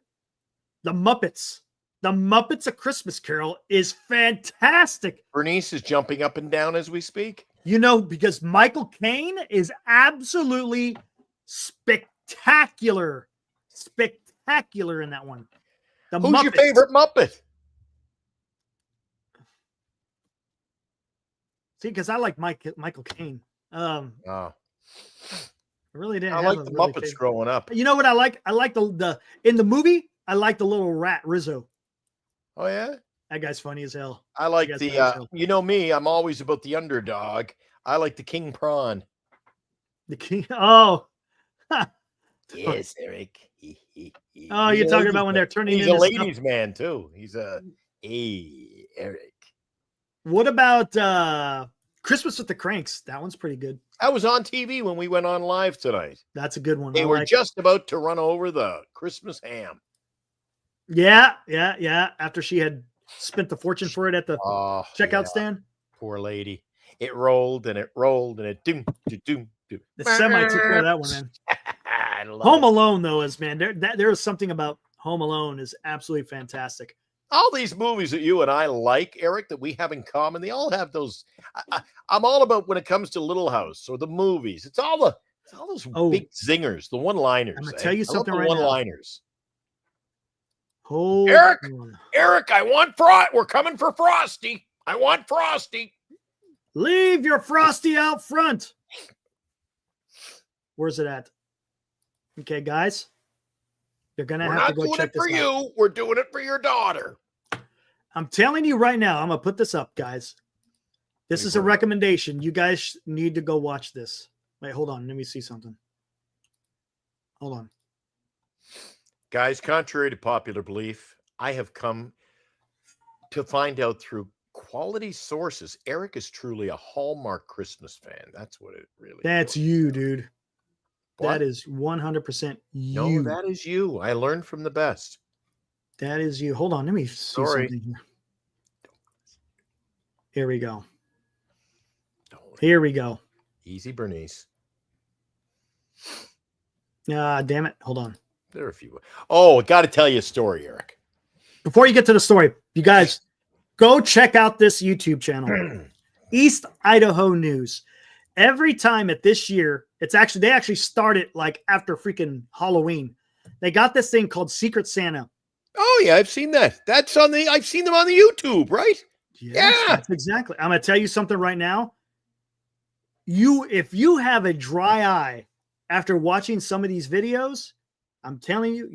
The Muppets. The Muppets A Christmas Carol is fantastic. Bernice is jumping up and down as we speak. You know, because Michael Caine is absolutely spectacular. Spectacular in that one. Who's your favorite Muppet? See, because I like Michael Caine. I really didn't. I like the Muppets growing up. You know what I like? I like the in the movie. I like the little rat Rizzo. Oh yeah, that guy's funny as hell. I like the. You know me, I'm always about the underdog. I like the King Prawn. The King. Oh. Yes, Eric. Oh, you're talking about when they're turning. He's a ladies' man too. He's a Eric. What about Christmas with the Cranks? That one's pretty good. That was on TV when we went on live tonight. That's a good one. They were just about to run over the Christmas ham. Yeah. After she had spent the fortune for it at the checkout stand. Poor lady. It rolled and it rolled and it doom. The semi took care of that one, man. Home Alone, though, is, man, there is something about Home Alone is absolutely fantastic. All these movies that you and I like, Eric, that we have in common, they all have those. I'm all about when it comes to Little House or the movies. It's all those big zingers, the one-liners. I'm gonna tell you something right one-liners. now. Eric, I want we're coming for Frosty. I want Frosty. Leave your Frosty out front. Where's it at? Okay, guys. You're going to have to go check this out. We're not doing it for you. We're doing it for your daughter. I'm telling you right now, I'm going to put this up, guys. This is a recommendation. You guys need to go watch this. Wait, hold on. Let me see something. Hold on. Guys, contrary to popular belief, I have come to find out through quality sources, Eric is truly a Hallmark Christmas fan. That's what it really That's you, dude. What? That is 100% you. No, that is you. I learned from the best. That is you. Hold on. Let me see something here. Here we go. Here we go. Easy, Bernice. Damn it. Hold on. There are a few. Oh, I got to tell you a story, Eric. Before you get to the story, you guys go check out this YouTube channel, East Idaho News. Every time at this year, they actually started like after freaking Halloween. They got this thing called Secret Santa. Oh yeah, I've seen that. I've seen them on the YouTube, right? Yes, yeah, that's exactly. I'm gonna tell you something right now. If you have a dry eye after watching some of these videos, I'm telling you,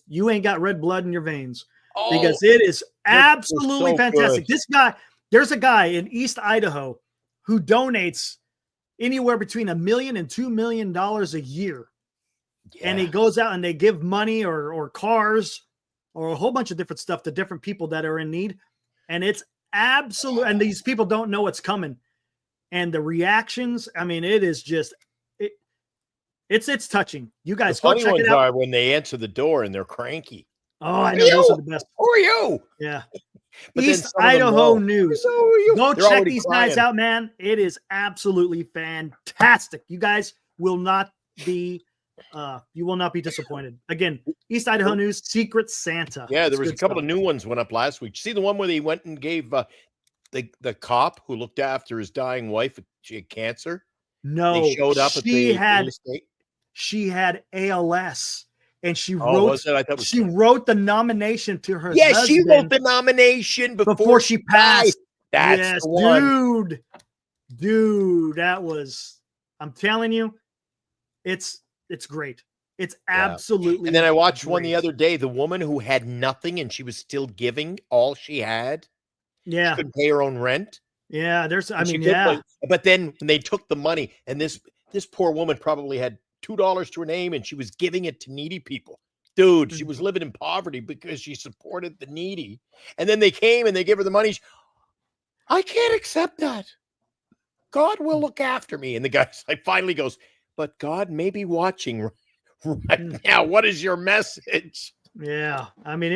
you ain't got red blood in your veins because it is absolutely fantastic. Good. There's a guy in East Idaho who donates anywhere between $1 million and $2 million a year. Yeah. And he goes out and they give money or cars or a whole bunch of different stuff to different people that are in need. And it's absolute. And these people don't know what's coming. And the reactions, I mean, it is just, it's touching. You guys go check it out. Are when they answer the door and they're cranky. Oh, I know those are the best. Who are you? Yeah. East Idaho News. Go check these guys out, man. It is absolutely fantastic. You guys will not be disappointed. Again, East Idaho News, Secret Santa. Yeah, there was a couple of new ones went up last week. See the one where they went and gave the cop who looked after his dying wife, she had cancer? No, they showed up she had ALS. and she Oh, wrote was it? I thought it was she wrote the nomination to her Yeah, she wrote husband the nomination before she passed. That's Yes, the one. dude, that was. I'm telling you, it's great. It's absolutely. And then I watched great. one the other day. The woman who had nothing and she was still giving all she had. Yeah, She couldn't pay her own rent. yeah. There's. I And she mean, couldn't yeah. pay- But then when they took the money, and this poor woman probably had $2 to her name, and she was giving it to needy people. Dude, she was living in poverty because she supported the needy. And then they came and they gave her the money. I can't accept that. God will look after me. And the guy finally goes, but God may be watching right now. What is your message? Yeah, I mean,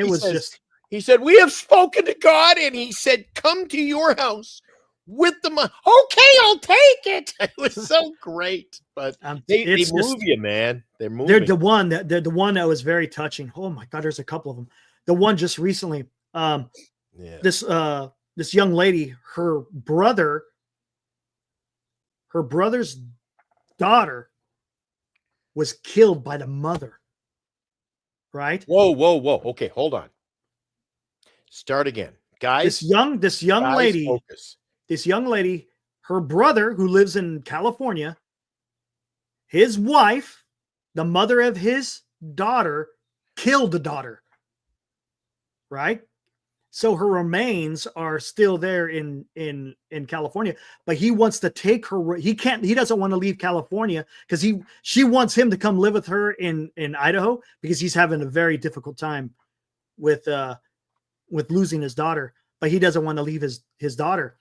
He said, we have spoken to God, and he said, come to your house with the money. Okay, I'll take it. It was so great. But they move you, man. They're moving. They're the one that was very touching. Oh my God, there's a couple of them. The one just recently, this young lady, her brother's daughter was killed by the mother. Right? Whoa. Okay, hold on. Start again. Guys. This young lady, focus. This young lady, her brother who lives in California, his wife, the mother of his daughter, killed the daughter. Right? So her remains are still there in California, but he wants to take her. He doesn't want to leave California because she wants him to come live with her in Idaho because he's having a very difficult time with losing his daughter, but he doesn't want to leave his daughter.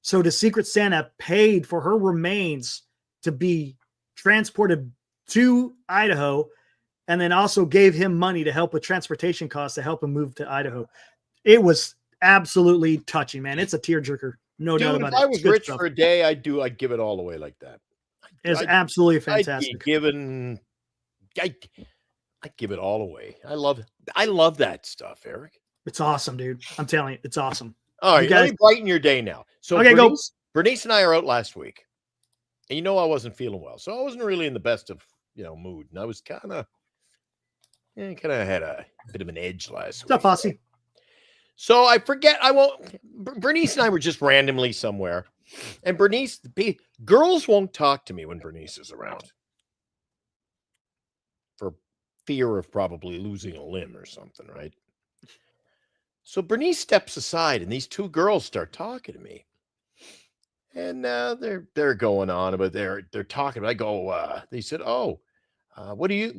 So the Secret Santa paid for her remains to be transported to Idaho, and then also gave him money to help with transportation costs to help him move to Idaho. It was absolutely touching, man. It's a tearjerker, no doubt about it. If I was rich for a day, I'd give it all away like that. It's absolutely fantastic. I'd give it all away. I love that stuff, Eric. It's awesome, dude. I'm telling you, it's awesome. All right, let me brighten your day now. So okay, Bernice and I are out last week, and I wasn't feeling well, so I wasn't really in the best of mood, and I was kind of had a bit of an edge last week. What's up, Fossey? So Bernice and I were just randomly somewhere, and girls won't talk to me when Bernice is around for fear of probably losing a limb or something, right? So Bernice steps aside, and these two girls start talking to me, and they're going on about they're talking. I go, they said, "Oh, what do you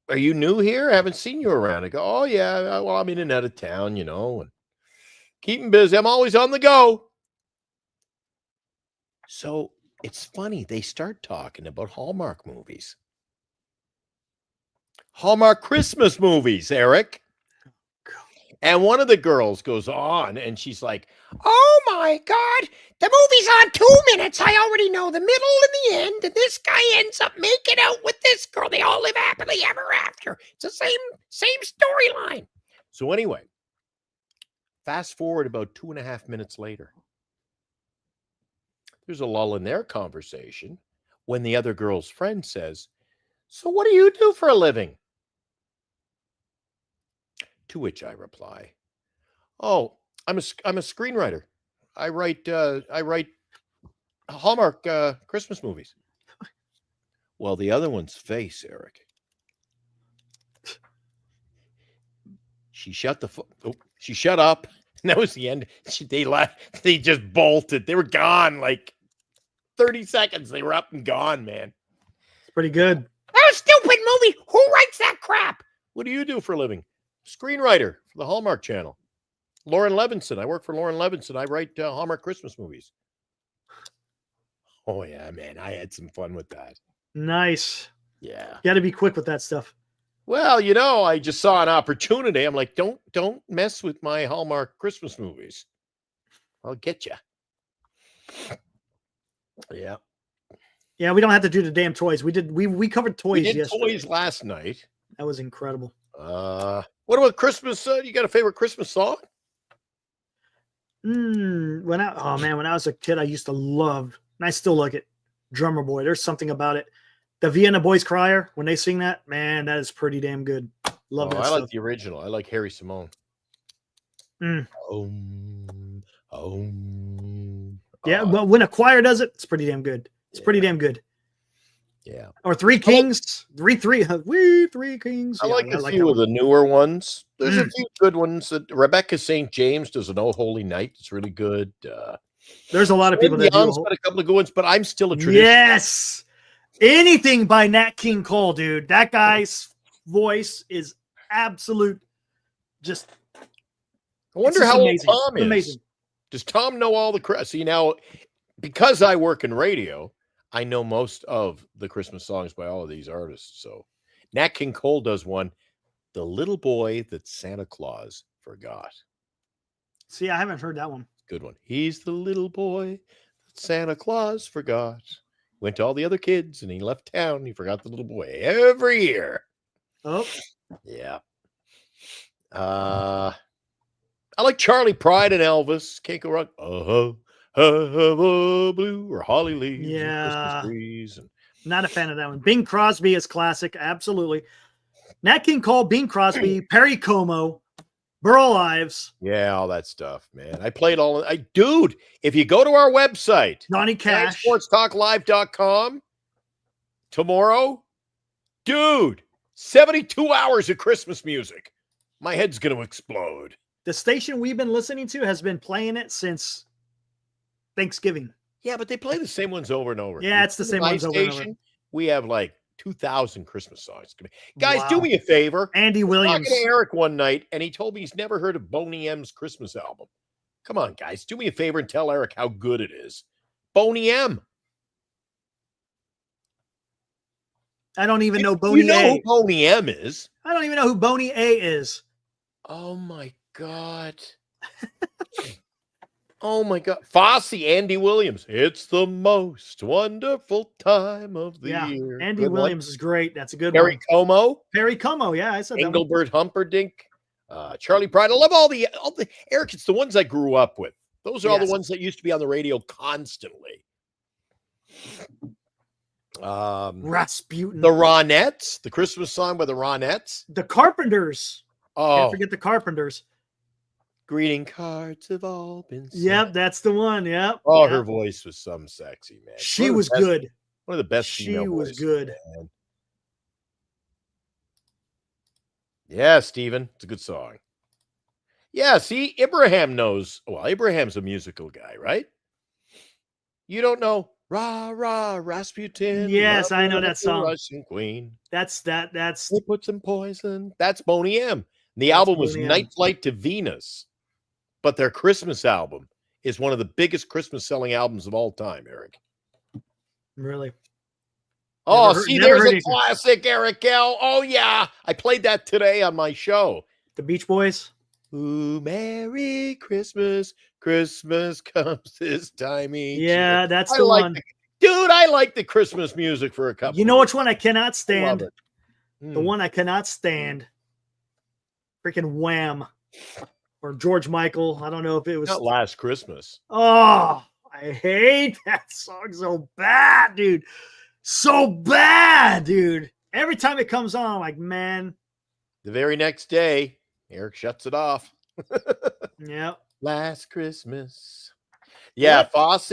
are you new here? I haven't seen you around." I go, "Oh, yeah. Well, I'm in and out of town, and keeping busy. I'm always on the go." So it's funny. They start talking about Hallmark movies. Hallmark Christmas movies, Eric. And one of the girls goes on, and she's like, "Oh, my God. The movie's on 2 minutes. I already know the middle and the end. And this guy ends up making out with this girl. They all live happily ever after. It's the same storyline." So anyway, fast forward about 2.5 minutes later. There's a lull in their conversation when the other girl's friend says, "So what do you do for a living?" To which I reply, "Oh, I'm a screenwriter. I write Hallmark Christmas movies." Well, the other one's face, Eric. She shut up. And that was the end. They left. They just bolted. They were gone like 30 seconds. They were up and gone, man. It's pretty good. That was a stupid movie. Who writes that crap? What do you do for a living? Screenwriter for the Hallmark Channel. Lauren Levinson. I work for Lauren Levinson. I write Hallmark Christmas movies. Oh, yeah, man. I had some fun with that. Nice. Yeah. You got to be quick with that stuff. Well, I just saw an opportunity. I'm like, don't mess with my Hallmark Christmas movies. I'll get you. Yeah. Yeah, we don't have to do the damn toys. We covered toys yesterday. Toys last night. That was incredible. What about Christmas? You got a favorite Christmas song? When I was a kid, I used to love, and I still like it, Drummer Boy. There's something about it. The Vienna Boys Crier, when they sing that, man, that is pretty damn good. Love that I stuff. like the original. I like Harry Simone. Mm. Oh. Yeah, but when a choir does it, it's pretty damn good. It's pretty damn good. Yeah. Or Three Kings. We Three Kings. I Yeah, like I a like few that of the newer ones. There's a Mm. few good ones. That Rebecca St. James does an Oh Holy Night. It's really good. There's a lot of people that do. Dion's got a couple of good ones, but I'm still a traditional. Yes. Anything by Nat King Cole, dude. That guy's voice is absolute. Just. I wonder how old Tom is. Amazing. Does Tom know all the See, now, because I work in radio, I know most of the Christmas songs by all of these artists. So Nat King Cole does one, The Little Boy That Santa Claus Forgot. See, I haven't heard that one. Good one. He's the little boy that Santa Claus forgot. Went to all the other kids and he left town. He forgot the little boy every year. Oh. Yeah. I like Charlie Pride and Elvis. Can't go wrong. Blue or Holly Leaves. Yeah. And Christmas trees. Not a fan of that one. Bing Crosby is classic. Absolutely. Nat King Cole, Bing Crosby, Perry Como, Burl Ives. Yeah, all that stuff, man. I played all. Dude, if you go to our website, Johnny Cash, sportstalklive.com tomorrow, dude, 72 hours of Christmas music. My head's going to explode. The station we've been listening to has been playing it since Thanksgiving. Yeah, but they play the same ones over and over. Yeah, it's the same ones over and over. We have like 2,000 Christmas songs. Guys, do me a favor. Andy Williams. I was talking to Eric one night, and he told me he's never heard of Boney M's Christmas album. Come on, guys, do me a favor and tell Eric how good it is. Boney M. I don't even know Boney You know A. who Boney M is. I don't even know who Boney A is. Oh, my God. Oh, my God. Fosse, Andy Williams. It's the most wonderful time of the year. Andy Good Williams is great. That's a good Perry one. Como. Perry Como. Yeah, I said Engelbert Humperdinck. Charlie Pride. I love all the Eric, it's the ones I grew up with. Those are all the ones that used to be on the radio constantly. Rasputin. The Ronettes, the Christmas song by the Ronettes. The Carpenters. Oh, Can't forget the Carpenters. Greeting cards have all been sent. Yep, that's the one. Yep. Oh, yep. her voice was some sexy, man. She was good. One of the best She female was voices, good. man. Yeah, Steven. It's a good song. Yeah, see, Abraham knows. Well, Abraham's a musical guy, right? You don't know Rah, rah, Rasputin. Yes, rah, I know rah, that song. Russian Queen. That's They put some poison. That's Boney M. The album was Boney M. Night Flight to Venus. But their Christmas album is one of the biggest Christmas selling albums of all time, Eric. really. Oh, Never see, heard there's a anything. classic, Eric L. Oh, yeah. I played that today on my show. The Beach Boys. Ooh, Merry Christmas. Christmas comes this time each Yeah, year. that's the one. Dude, I like the Christmas music for a couple. You know of which one I cannot years. stand? Love it. The one I cannot stand. Freaking Wham. Or George Michael. I don't know if it was. Not Last Christmas. Oh, I hate that song so bad, dude. So bad, dude. Every time it comes on, I'm like, man. The very next day, Eric shuts it off. Yeah. Last Christmas. Yeah, Fosse.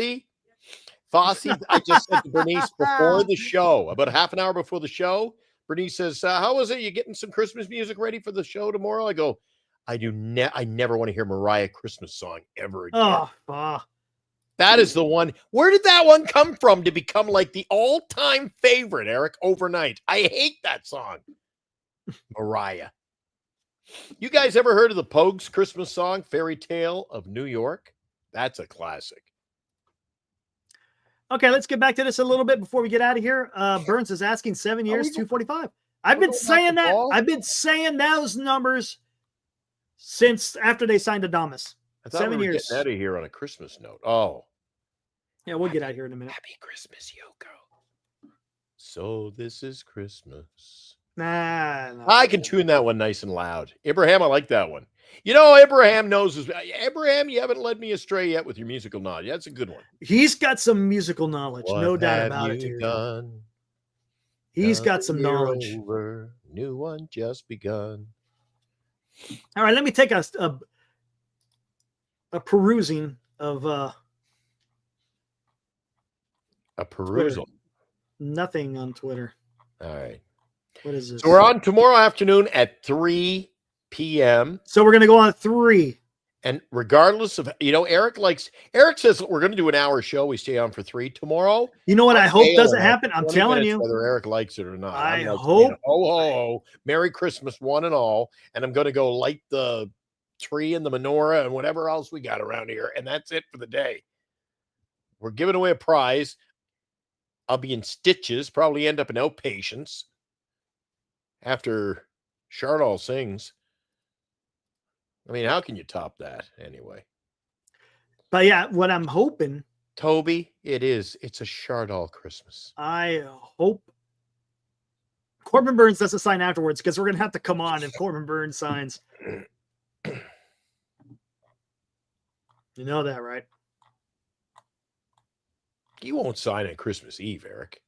I just said to Bernice before the show, about half an hour before the show, Bernice says, how is it? You getting some Christmas music ready for the show tomorrow? I go, I never want to hear Mariah Christmas song ever again. That is the one. Where did that one come from to become like the all-time favorite, Eric, overnight? I hate that song. Mariah. You guys ever heard of the Pogues Christmas song, Fairy Tale of New York? That's a classic. Okay, let's get back to this a little bit before we get out of here. Burns is asking 7 years, 245. I've been saying that. I've been saying those numbers since after they signed Adamas. I thought 7 we were years. getting out of here on a Christmas note. Oh. Yeah, we'll get out of here in a minute. Happy Christmas, Yoko. So this is Christmas. Nah. I can tune that one nice and loud. Abraham, I like that one. You know, Abraham knows. Abraham, you haven't led me astray yet with your musical knowledge. That's a good one. He's got some musical knowledge, What no doubt have about it, you dude. done He's got some knowledge. Over, new one just begun. All right, let me take a perusing of A perusal. Twitter. Nothing on Twitter. All right. What is this? So we're on tomorrow afternoon at 3 p.m. So we're going to go on 3. And regardless of, Eric says we're going to do an hour show. We stay on for 3 tomorrow. You know what I hope doesn't happen? I'm telling you. Whether Eric likes it or not. I hope. Oh, Merry Christmas, one and all. And I'm going to go light the tree and the menorah and whatever else we got around here. And that's it for the day. We're giving away a prize. I'll be in stitches, probably end up in outpatients after Chardol sings. I mean, how can you top that anyway? But yeah, what I'm hoping, Toby, it's a Chardol Christmas. I hope Corbin Burnes doesn't sign afterwards, because we're going to have to come on if Corbin Burnes signs. You know that, right? He won't sign on Christmas Eve, Eric.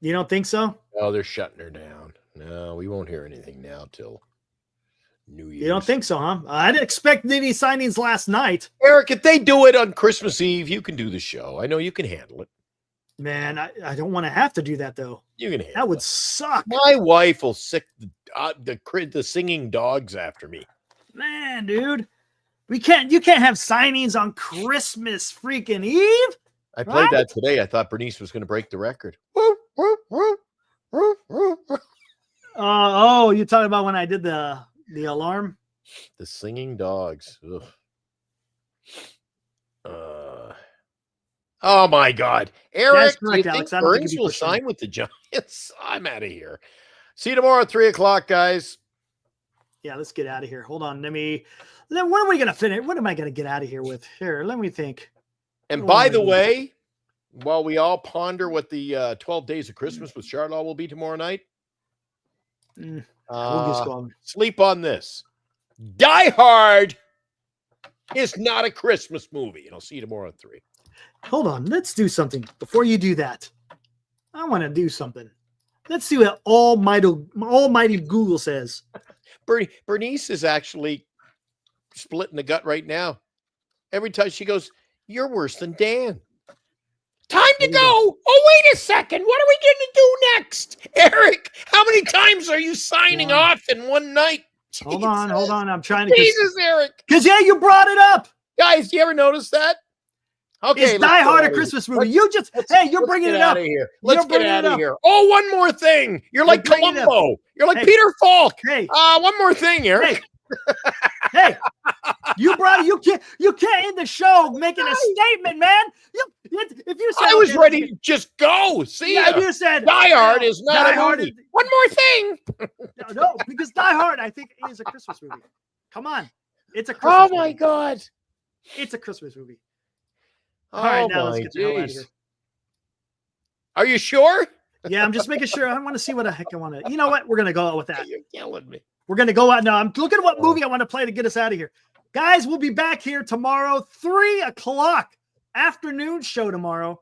You don't think so? Oh, they're shutting her down. No, we won't hear anything now till New Year's. You don't think so, huh? I didn't expect any signings last night. Eric, if they do it on Christmas Eve, you can do the show. I know you can handle it. Man, I don't want to have to do that, though. You can handle That would it. suck. My wife will sick the singing dogs after me. Man, dude. You can't have signings on Christmas freaking Eve. I played that today. I thought Bernice was going to break the record. Oh, you're talking about when I did the alarm? The singing dogs. Oh my God, Eric! That's correct, you Alex. think I don't think Burnes it'd be will pushing sign with the Giants? I'm out of here. See you tomorrow at 3:00, guys. Yeah, let's get out of here. Hold on. What are we going to finish? What am I going to get out of here with? Here, let me think. And by the way, while we all ponder what the 12 Days of Christmas with Chardol will be tomorrow night, We'll just go on. sleep on this. Die Hard is not a Christmas movie. And I'll see you tomorrow at 3. Hold on. Let's do something. Before you do that, I want to do something. Let's see what Almighty Google says. Bernice is actually splitting the gut right now. Every time she goes, "You're worse than Dan." Time to go. Oh, wait a second. What are we going to do next? Eric, how many times are you signing off in one night? Hold on. I'm trying to. Jesus, Eric. Because, yeah, you brought it up. Guys, you ever notice that? Okay. Is Die Hard a Christmas movie? You're bringing it up. Let's get out of here. Oh, one more thing. You're like Columbo. You're like Peter Falk. Hey. One more thing, Eric. Hey, you can't end the show making a statement, man. If you said I was ready to just go. See ya. you said Die Hard is not a movie. One more thing. No, because Die Hard, I think, is a Christmas movie. Come on. It's a Christmas movie. God. It's a Christmas movie. All right, now let's get the hell out of here. Are you sure? Yeah, I'm just making sure. I want to see what the heck I want to. You know what? We're going to go out with that. You're killing me. We're going to go out now. I'm looking at what movie I want to play to get us out of here. Guys, we'll be back here tomorrow, 3:00 afternoon show tomorrow.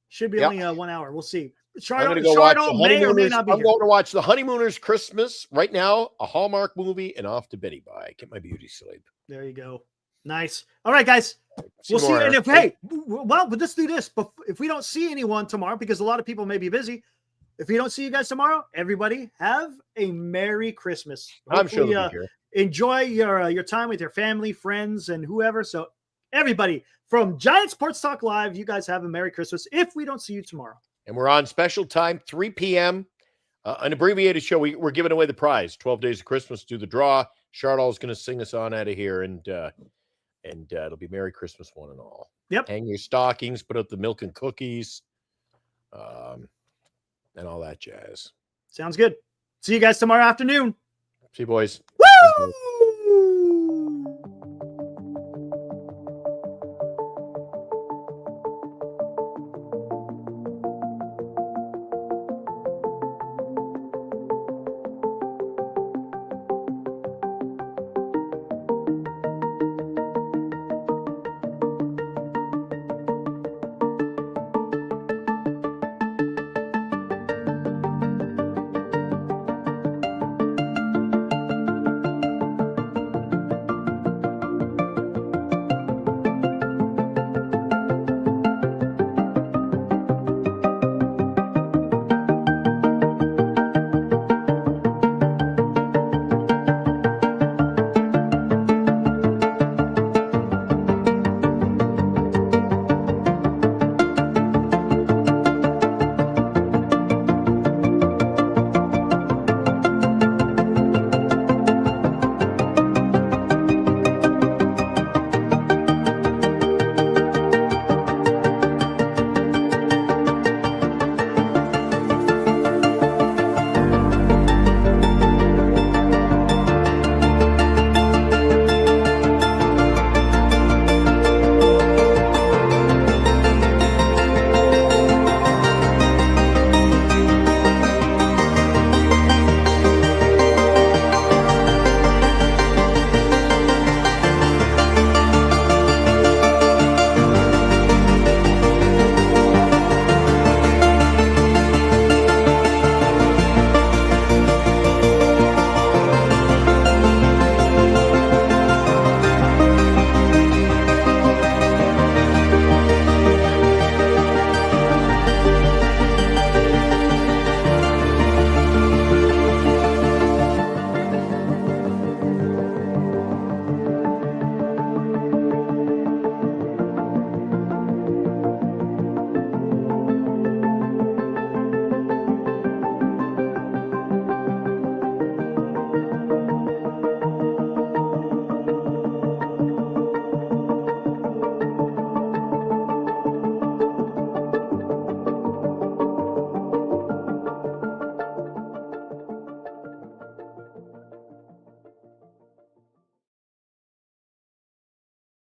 Should be only 1 hour. We'll see. I'm going to watch The Honeymooners Christmas right now, a Hallmark movie, and off to Betty Bye. Get my beauty sleep. There you go. Nice. All right, guys. We'll see. And but let's do this. But if we don't see anyone tomorrow, because a lot of people may be busy, if we don't see you guys tomorrow, everybody have a Merry Christmas. I'm sure they'll be here. Enjoy your time with your family, friends, and whoever. So everybody from Giant Sports Talk Live, you guys have a Merry Christmas if we don't see you tomorrow. And we're on special time, 3 p.m., an abbreviated show. We're giving away the prize, 12 Days of Christmas, do the draw. Chardol's going to sing us on out of here, and it'll be Merry Christmas one and all. Yep. Hang your stockings, put out the milk and cookies, and all that jazz. Sounds good. See you guys tomorrow afternoon. See you, boys. Woo!